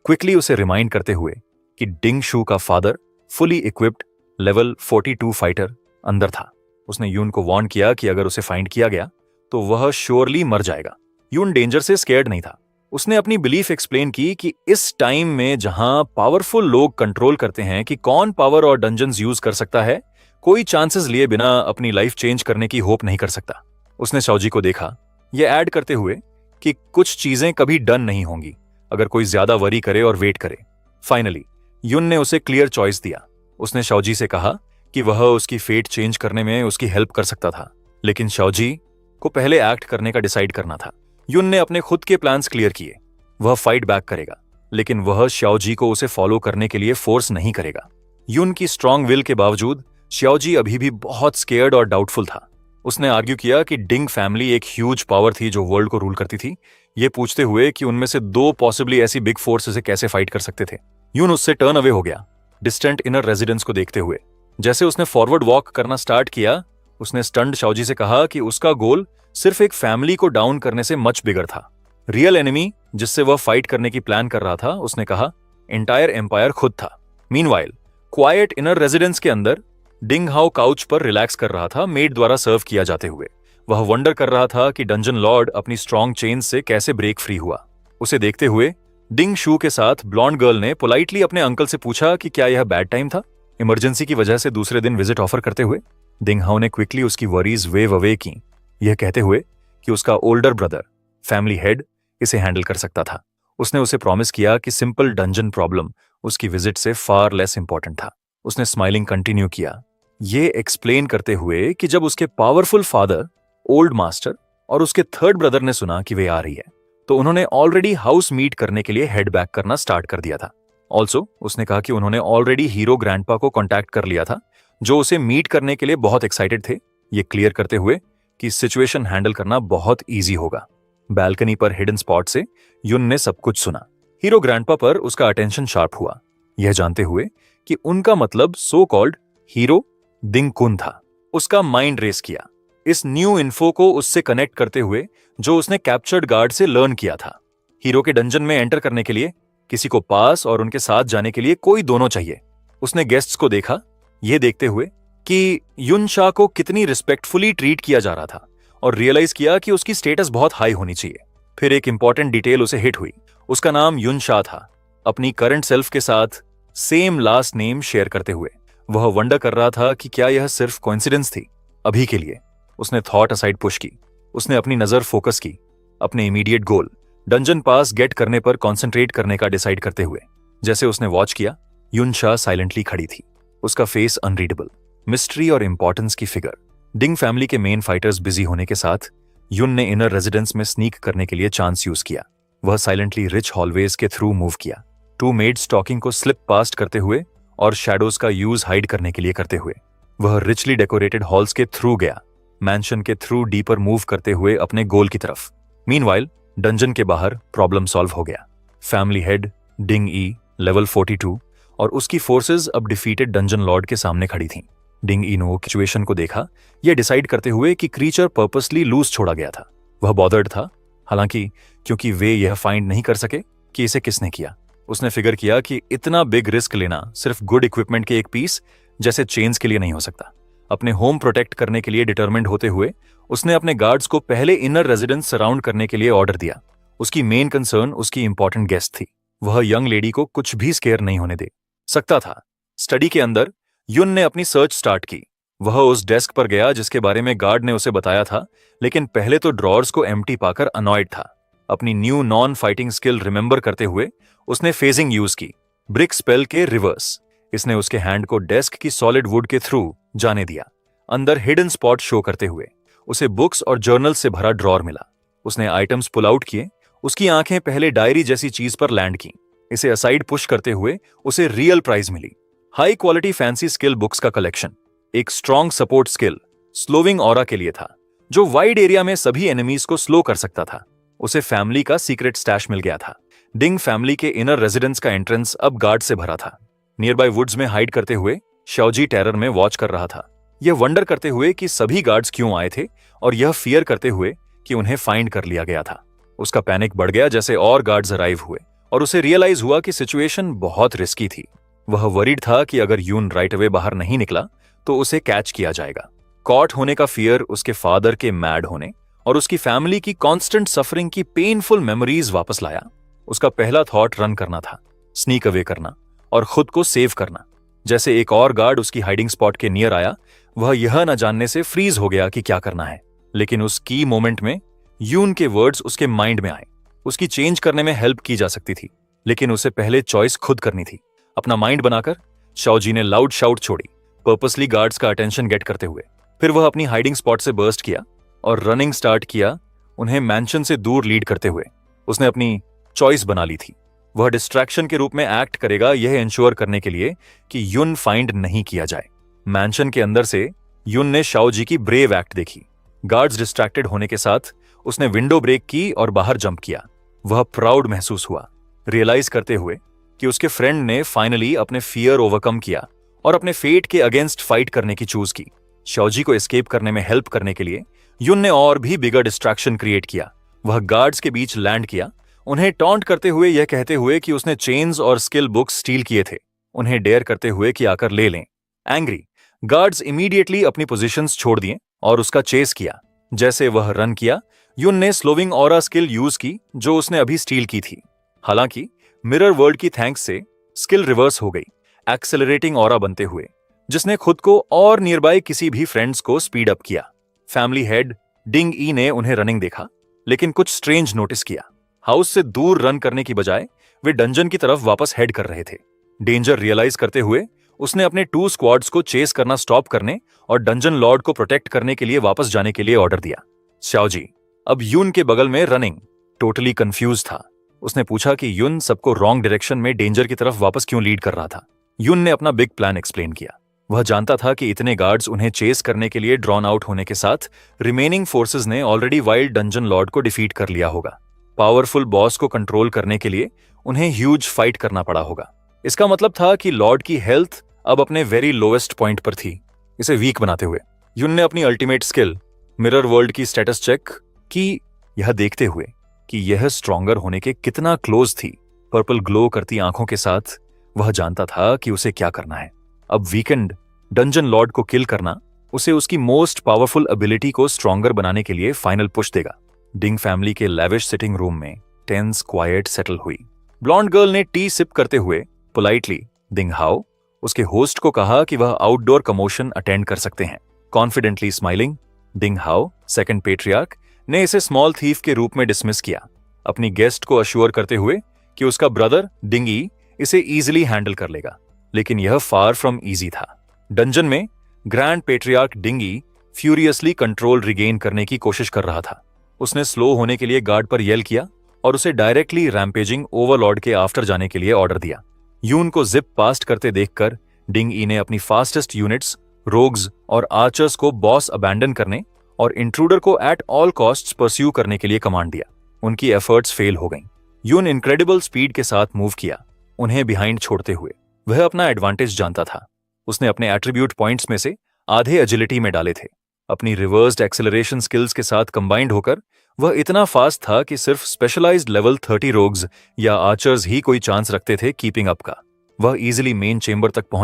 क्विकली उसे रिमाइंड करते हुए कि डिंग शू का father fully equipped level 42 fighter अंदर था। उसने यून को वार्न किया कि अगर उसे फाइंड किया गया तो वह श्योरली मर जाएगा। यून डेंजर से स्केर्ड नहीं था। उसने अपनी बिलीफ एक्सप्लेन की कि इस टाइम में जहां पावरफुल लोग कंट्रोल करते हैं कि कौन पावर और डंजन्स यूज कर सकता है, कोई चांसेस लिए बिना अपनी लाइफ चेंज करने की होप नहीं कर सकता। उसने शाओजी को देखा, यह ऐड करते हुए कि कुछ चीजें कभी डन नहीं होंगी अगर कोई ज्यादा वरी करे और वेट करे। फाइनली यून ने उसे क्लियर चॉइस दिया। उसने शाओजी से कहा कि वह उसकी फेट चेंज करने में उसकी हेल्प कर सकता था, लेकिन शाओजी को पहले एक्ट करने का डिसाइड करना था। यून ने अपने खुद के प्लान्स क्लियर किए। वह फाइट बैक करेगा, लेकिन वह श्याओजी को उसे फॉलो करने के लिए फोर्स नहीं करेगा। यून की स्ट्रांग विल के बावजूद श्याओजी अभी भी बहुत स्केयर्ड और डाउटफुल था। उसने आर्ग्यू किया कि डिंग फैमिली एक ह्यूज पावर थी जो वर्ल्ड को रूल करती थी, ये पूछते हुए कि उनमें से दो पॉसिबली ऐसी बिग फोर्स से कैसे फाइट कर सकते थे। यून उससे टर्न अवे हो गया, डिस्टेंट इनर रेजिडेंस को देखते हुए। जैसे उसने फॉरवर्ड वॉक करना स्टार्ट किया, उसने स्टन्ड शाओजी से कहा कि उसका गोल सिर्फ एक फैमिली को डाउन करने से मच बिगर था। रियल एनिमी जिससे वह फाइट करने की प्लान कर रहा था, उसने कहा, एंटायर एम्पायर खुद था। मीनवाइल क्वाइट इनर रेजिडेंस के अंदर डिंग हाउ काउच पर रिलैक्स कर रहा था, मेड द्वारा सर्व किया जाते हुए। वह वंडर कर रहा था कि डंजन लॉर्ड अपनी स्ट्रॉन्ग चेन से कैसे ब्रेक फ्री हुआ। उसे देखते हुए डिंग शू के साथ ब्लॉन्ड गर्ल ने पोलाइटली अपने अंकल से पूछा कि क्या यह बैड टाइम था, इमरजेंसी की वजह से दूसरे दिन विजिट ऑफर करते हुए। डिंग हाउ ने क्विकली उसकी वरीज वेव अवे की, यह कहते हुए कि उसका ओल्डर ब्रदर फैमिली हेड इसे हैंडल कर सकता था। उसने उसे प्रॉमिस किया कि सिंपल डंजन प्रॉब्लम उसकी विजिट से फार लेस इंपॉर्टेंट था। उसने स्माइलिंग कंटिन्यू किया, ये एक्सप्लेन करते हुए कि जब उसके पावरफुल फादर, ओल्ड मास्टर और उसके थर्ड ब्रदर ने सुना कि वे आ रही है, तो उन्होंने ऑलरेडी हाउस मीट करने के लिए हेड बैक करना स्टार्ट कर दिया था। ऑल्सो उसने कहा कि उन्होंने ऑलरेडी हीरो ग्रैंडपा को कॉन्टैक्ट कर लिया था, जो उसे मीट करने के लिए बहुत एक्साइटेड थे, ये क्लियर करते हुए कि सिचुएशन हैंडल करना बहुत ईजी होगा। बैल्कनी पर हिडन स्पॉट से यून ने सब कुछ सुना। हीरो ग्रैंडपा पर उसका अटेंशन शार्प हुआ, यह जानते हुए कि उनका मतलब सो कॉल्ड हीरो दिंग कुन था। उसका माइंड रेस किया, इस न्यू इन्फो को उससे कनेक्ट करते हुए जो उसने कैप्चर्ड गार्ड से लर्न किया था। हीरो के डंजन में एंटर करने के लिए किसी को पास और उनके साथ जाने के लिए कोई दोनों चाहिए। उसने गेस्ट्स को देखा, यह देखते हुए कि युन शाह को कितनी रिस्पेक्टफुली ट्रीट किया जा रहा था, और रियलाइज किया कि उसकी स्टेटस बहुत हाई होनी चाहिए। फिर एक इंपॉर्टेंट डिटेल उसे हिट हुई, उसका नाम युन शाह था, अपनी करंट सेल्फ के साथ सेम लास्ट नेम शेयर करते हुए। वह वंडर कर रहा था कि क्या यह सिर्फ कोइंसिडेंस थी। अभी के लिए उसने थॉट असाइड पुश की। उसने अपनी नजर फोकस की अपने इमीडिएट गोल, डंजन पास गेट करने पर कॉन्सेंट्रेट करने का डिसाइड करते हुए। जैसे उसने वॉच किया, युन शाह साइलेंटली खड़ी थी, उसका फेस अनरीडेबल, मिस्ट्री और इंपॉर्टेंस की फिगर। डिंग फैमिली के मेन फाइटर्स बिजी होने के साथ युन ने इनर रेजिडेंस में स्नीक करने के लिए चांस यूज किया। वह साइलेंटली रिच हॉलवेज के थ्रू मूव किया, टू मेड स्टॉकिंग को स्लिप पास्ट करते हुए और शैडोज का यूज हाइड करने के लिए करते हुए। वह रिचली डेकोरेटेड हॉल्स के थ्रू गया, मैंशन के थ्रू डीपर मूव करते हुए अपने गोल की तरफ। मीनवाइल डंजन के बाहर प्रॉब्लम सॉल्व हो गया। फैमिली हेड डिंग ई लेवल 42 और उसकी फोर्सेस अब डिफीटेड डंजन लॉर्ड के सामने खड़ी थीं। डिंग इनो सिचुएशन को देखा, यह डिसाइड करते हुए कि क्रीचर पर्पसली लूज छोड़ा गया था। वह बॉदर्ड था, हालांकि क्योंकि वे यह फाइंड नहीं कर सके कि इसे किसने किया। उसने फिगर किया कि इतना बिग रिस्क लेना सिर्फ गुड इक्विपमेंट के एक पीस जैसे चेन्स के लिए नहीं हो सकता। अपने होम प्रोटेक्ट करने के लिए डिटरमिन्ड होते हुए उसने अपने गार्ड्स को पहले इनर रेजिडेंस सराउंड करने के लिए ऑर्डर दिया। उसकी मेन कंसर्न उसकी इंपॉर्टेंट गेस्ट थी। वह यंग लेडी को कुछ भी स्केयर नहीं होने दे सकता था। स्टडी के अंदर युन ने अपनी सर्च स्टार्ट की। वह उस डेस्क पर गया जिसके बारे में गार्ड ने उसे बताया था, लेकिन पहले तो ड्रॉर्स को एम्प्टी पाकर अनॉयड था। अपनी new non fighting skill remember करते हुए उसने फेजिंग यूज की, ब्रिक स्पेल के रिवर्स। इसने उसके हैंड को डेस्क की सॉलिड वुड के थ्रू जाने दिया। अंदर हिडन स्पॉट शो करते हुए उसे बुक्स और जर्नल से भरा ड्रॉर मिला। उसने आइटम्स पुल आउट किए। उसकी आंखें पहले डायरी जैसी चीज पर लैंड की। इसे असाइड पुश करते हुए उसे रियल प्राइज मिली, high quality fancy skill books का कलेक्शन। एक strong support skill slowing aura के लिए था, जो वाइड एरिया में सभी एनिमीज को स्लो कर सकता था। उसे फैमिली का सीक्रेट स्टैश मिल गया था। डिंग फैमिली के इनर रेजिडेंस का एंट्रेंस अब गार्ड से भरा था। नियर बाय वुड्स में हाइड करते हुए शाओजी टेरर में वॉच कर रहा था, यह वंडर करते हुए कि सभी गार्ड्स क्यों आए थे और यह फियर करते हुए कि उन्हें फाइंड कर लिया गया था। उसका पैनिक बढ़ गया जैसे और गार्ड्स अराइव हुए और उसे रियलाइज हुआ कि सिचुएशन बहुत रिस्की थी। वह वरीड था कि अगर यून राइट अवे बाहर नहीं निकला तो उसे कैच किया जाएगा। कॉट होने का फियर उसके फादर के मैड होने और उसकी फैमिली की कांस्टेंट सफरिंग की पेनफुल मेमोरीज वापस लाया। उसका पहला थॉट रन करना था, स्नीक अवे करना और खुद को सेव करना। जैसे एक और गार्ड उसकी हाइडिंग स्पॉट के नियर आया, वह यह न जानने से फ्रीज हो गया कि क्या करना है। लेकिन उस की मोमेंट में यून के वर्ड्स उसके माइंड में आए। उसकी चेंज करने में हेल्प की जा सकती थी, लेकिन उसे पहले चॉइस खुद करनी थी। अपना माइंड बनाकर शाओजी ने लाउड शाउट छोड़ी, पर्पसली गार्ड्स का अटेंशन गेट करते हुए। फिर वह अपनी हाइडिंग स्पॉट से बर्स्ट किया और रनिंग स्टार्ट किया, उन्हें मैंशन से दूर लीड करते हुए। उसने अपनी चॉइस बना ली थी। वह डिस्ट्रैक्शन के रूप में एक्ट करेगा, यह इंश्योर करने के लिए कि युन फाइंड नहीं किया जाए। मैंशन के अंदर से युन ने शाओजी की ब्रेव एक्ट देखी। गार्ड्स डिस्ट्रैक्टेड होने के साथ उसने विंडो ब्रेक की और बाहर जंप किया। वह प्राउड महसूस हुआ, रियलाइज करते हुए कि उसके फ्रेंड ने फाइनली अपने फियर ओवरकम किया और अपने फेट के अगेंस्ट फाइट करने की चूज की। शाओजी को एस्केप करने में हेल्प करने के लिए युन ने और भी बिगर डिस्ट्रैक्शन क्रिएट किया। वह गार्ड्स के बीच लैंड किया, उन्हें टॉन्ट करते हुए यह कहते हुए कि उसने चेन्स और स्किल बुक्स स्टील किए थे, उन्हें डेयर करते हुए कि आकर ले लें। एंग्री गार्ड्स इमीडिएटली अपनी पोजीशंस छोड़ दिए और उसका चेस किया। जैसे वह रन किया, युन ने स्लोविंग ऑरा स्किल यूज की जो उसने अभी स्टील की थी। हालांकि मिरर वर्ल्ड की थैंक्स से स्किल रिवर्स हो गई, एक्सेलरेटिंग ऑरा बनते हुए, जिसने खुद को और नियर बाय किसी भी फ्रेंड्स को स्पीड अप किया। फैमिली हेड डिंग ई ने उन्हें रनिंग देखा, लेकिन कुछ स्ट्रेंज नोटिस किया। हाउस से दूर रन करने की बजाय वे डंजन की तरफ वापस हेड कर रहे थे। डेंजर रियलाइज करते हुए उसने अपने 2 स्क्वाड्स को चेस करना स्टॉप करने और डंजन लॉर्ड को प्रोटेक्ट करने के लिए वापस जाने के लिए ऑर्डर दिया। शाओजी अब युन के बगल में रनिंग टोटली कंफ्यूज था। उसने पूछा कि युन सबको रॉन्ग डायरेक्शन में डेंजर की तरफ वापस क्यों लीड कर रहा था। युन ने अपना बिग प्लान एक्सप्लेन किया। वह जानता था कि इतने गार्ड्स उन्हें चेस करने के लिए ड्रॉन आउट होने के साथ रिमेनिंग फोर्सेस ने ऑलरेडी वाइल्ड डंजन लॉर्ड को डिफीट कर लिया होगा। पावरफुल बॉस को कंट्रोल करने के लिए उन्हें ह्यूज फाइट करना पड़ा होगा। इसका मतलब था कि लॉर्ड की हेल्थ अब अपने वेरी लोएस्ट पॉइंट पर थी। इसे वीक बनाते हुए युन ने अपनी अल्टीमेट स्किल मिरर वर्ल्ड की स्टेटस चेक की, यह देखते हुए कि यह स्ट्रॉन्गर होने के कितना क्लोज थी। पर्पल ग्लो करती आंखों के साथ वह जानता था कि उसे क्या करना है। अब वीकेंड डंजन लॉर्ड को किल करना उसे उसकी मोस्ट पावरफुल एबिलिटी को स्ट्रॉन्गर बनाने के लिए फाइनल पुश देगा। डिंग फैमिली के लैविश सिटिंग रूम में टेंस क्वाइट सेटल हुई। ब्लॉन्ड गर्ल ने टी सिप करते हुए पोलाइटली डिंग हाओ उसके होस्ट को कहा कि वह आउटडोर कमोशन अटेंड कर सकते हैं। कॉन्फिडेंटली स्माइलिंग डिंग हाओ सेकंड पेट्रियार्क ने इसे स्मॉल थीफ के रूप में डिसमिस किया, अपनी गेस्ट को अश्योर करते हुए कि उसका ब्रदर डिंगी इसे इजीली हैंडल कर लेगा। लेकिन यह फार फ्रॉम इजी था। डंजन में ग्रैंड पेट्रियार्क डिंगी फ्यूरियसली कंट्रोल रिगेन करने की कोशिश कर रहा था। उसने स्लो होने के लिए गार्ड पर येल किया और उसे डायरेक्टली रैम्पेजिंग ओवरलॉर्ड के आफ्टर जाने के लिए ऑर्डर दिया। यून को जिप पास्ट करते देखकर डिंग ई ने अपनी फास्टेस्ट यूनिट्स रोग्स और आर्चर्स को बॉस अबैंडन करने और इंट्रूडर को एट ऑल कॉस्ट्स परस्यू करने के लिए कमांड दिया। उनकी एफर्ट्स फेल हो गईं। यून इनक्रेडिबल स्पीड के साथ मूव किया, उन्हें बिहाइंड छोड़ते हुए। वह अपना एडवांटेज जानता था। उसने अपने एट्रीब्यूट पॉइंट्स में से आधे एजिलिटी में डाले थे। अपनी रिवर्स्ड एक्सेलरेशन स्किल्स के साथ कंबाइंड होकर वह इतना फास्ट था कि सिर्फ स्पेशलाइज्ड लेवल 30 रोग्स या आर्चर्स ही कोई चांस रखते थे कीपिंग अप का। वह इजीली मेन चेंबर तक पहुंच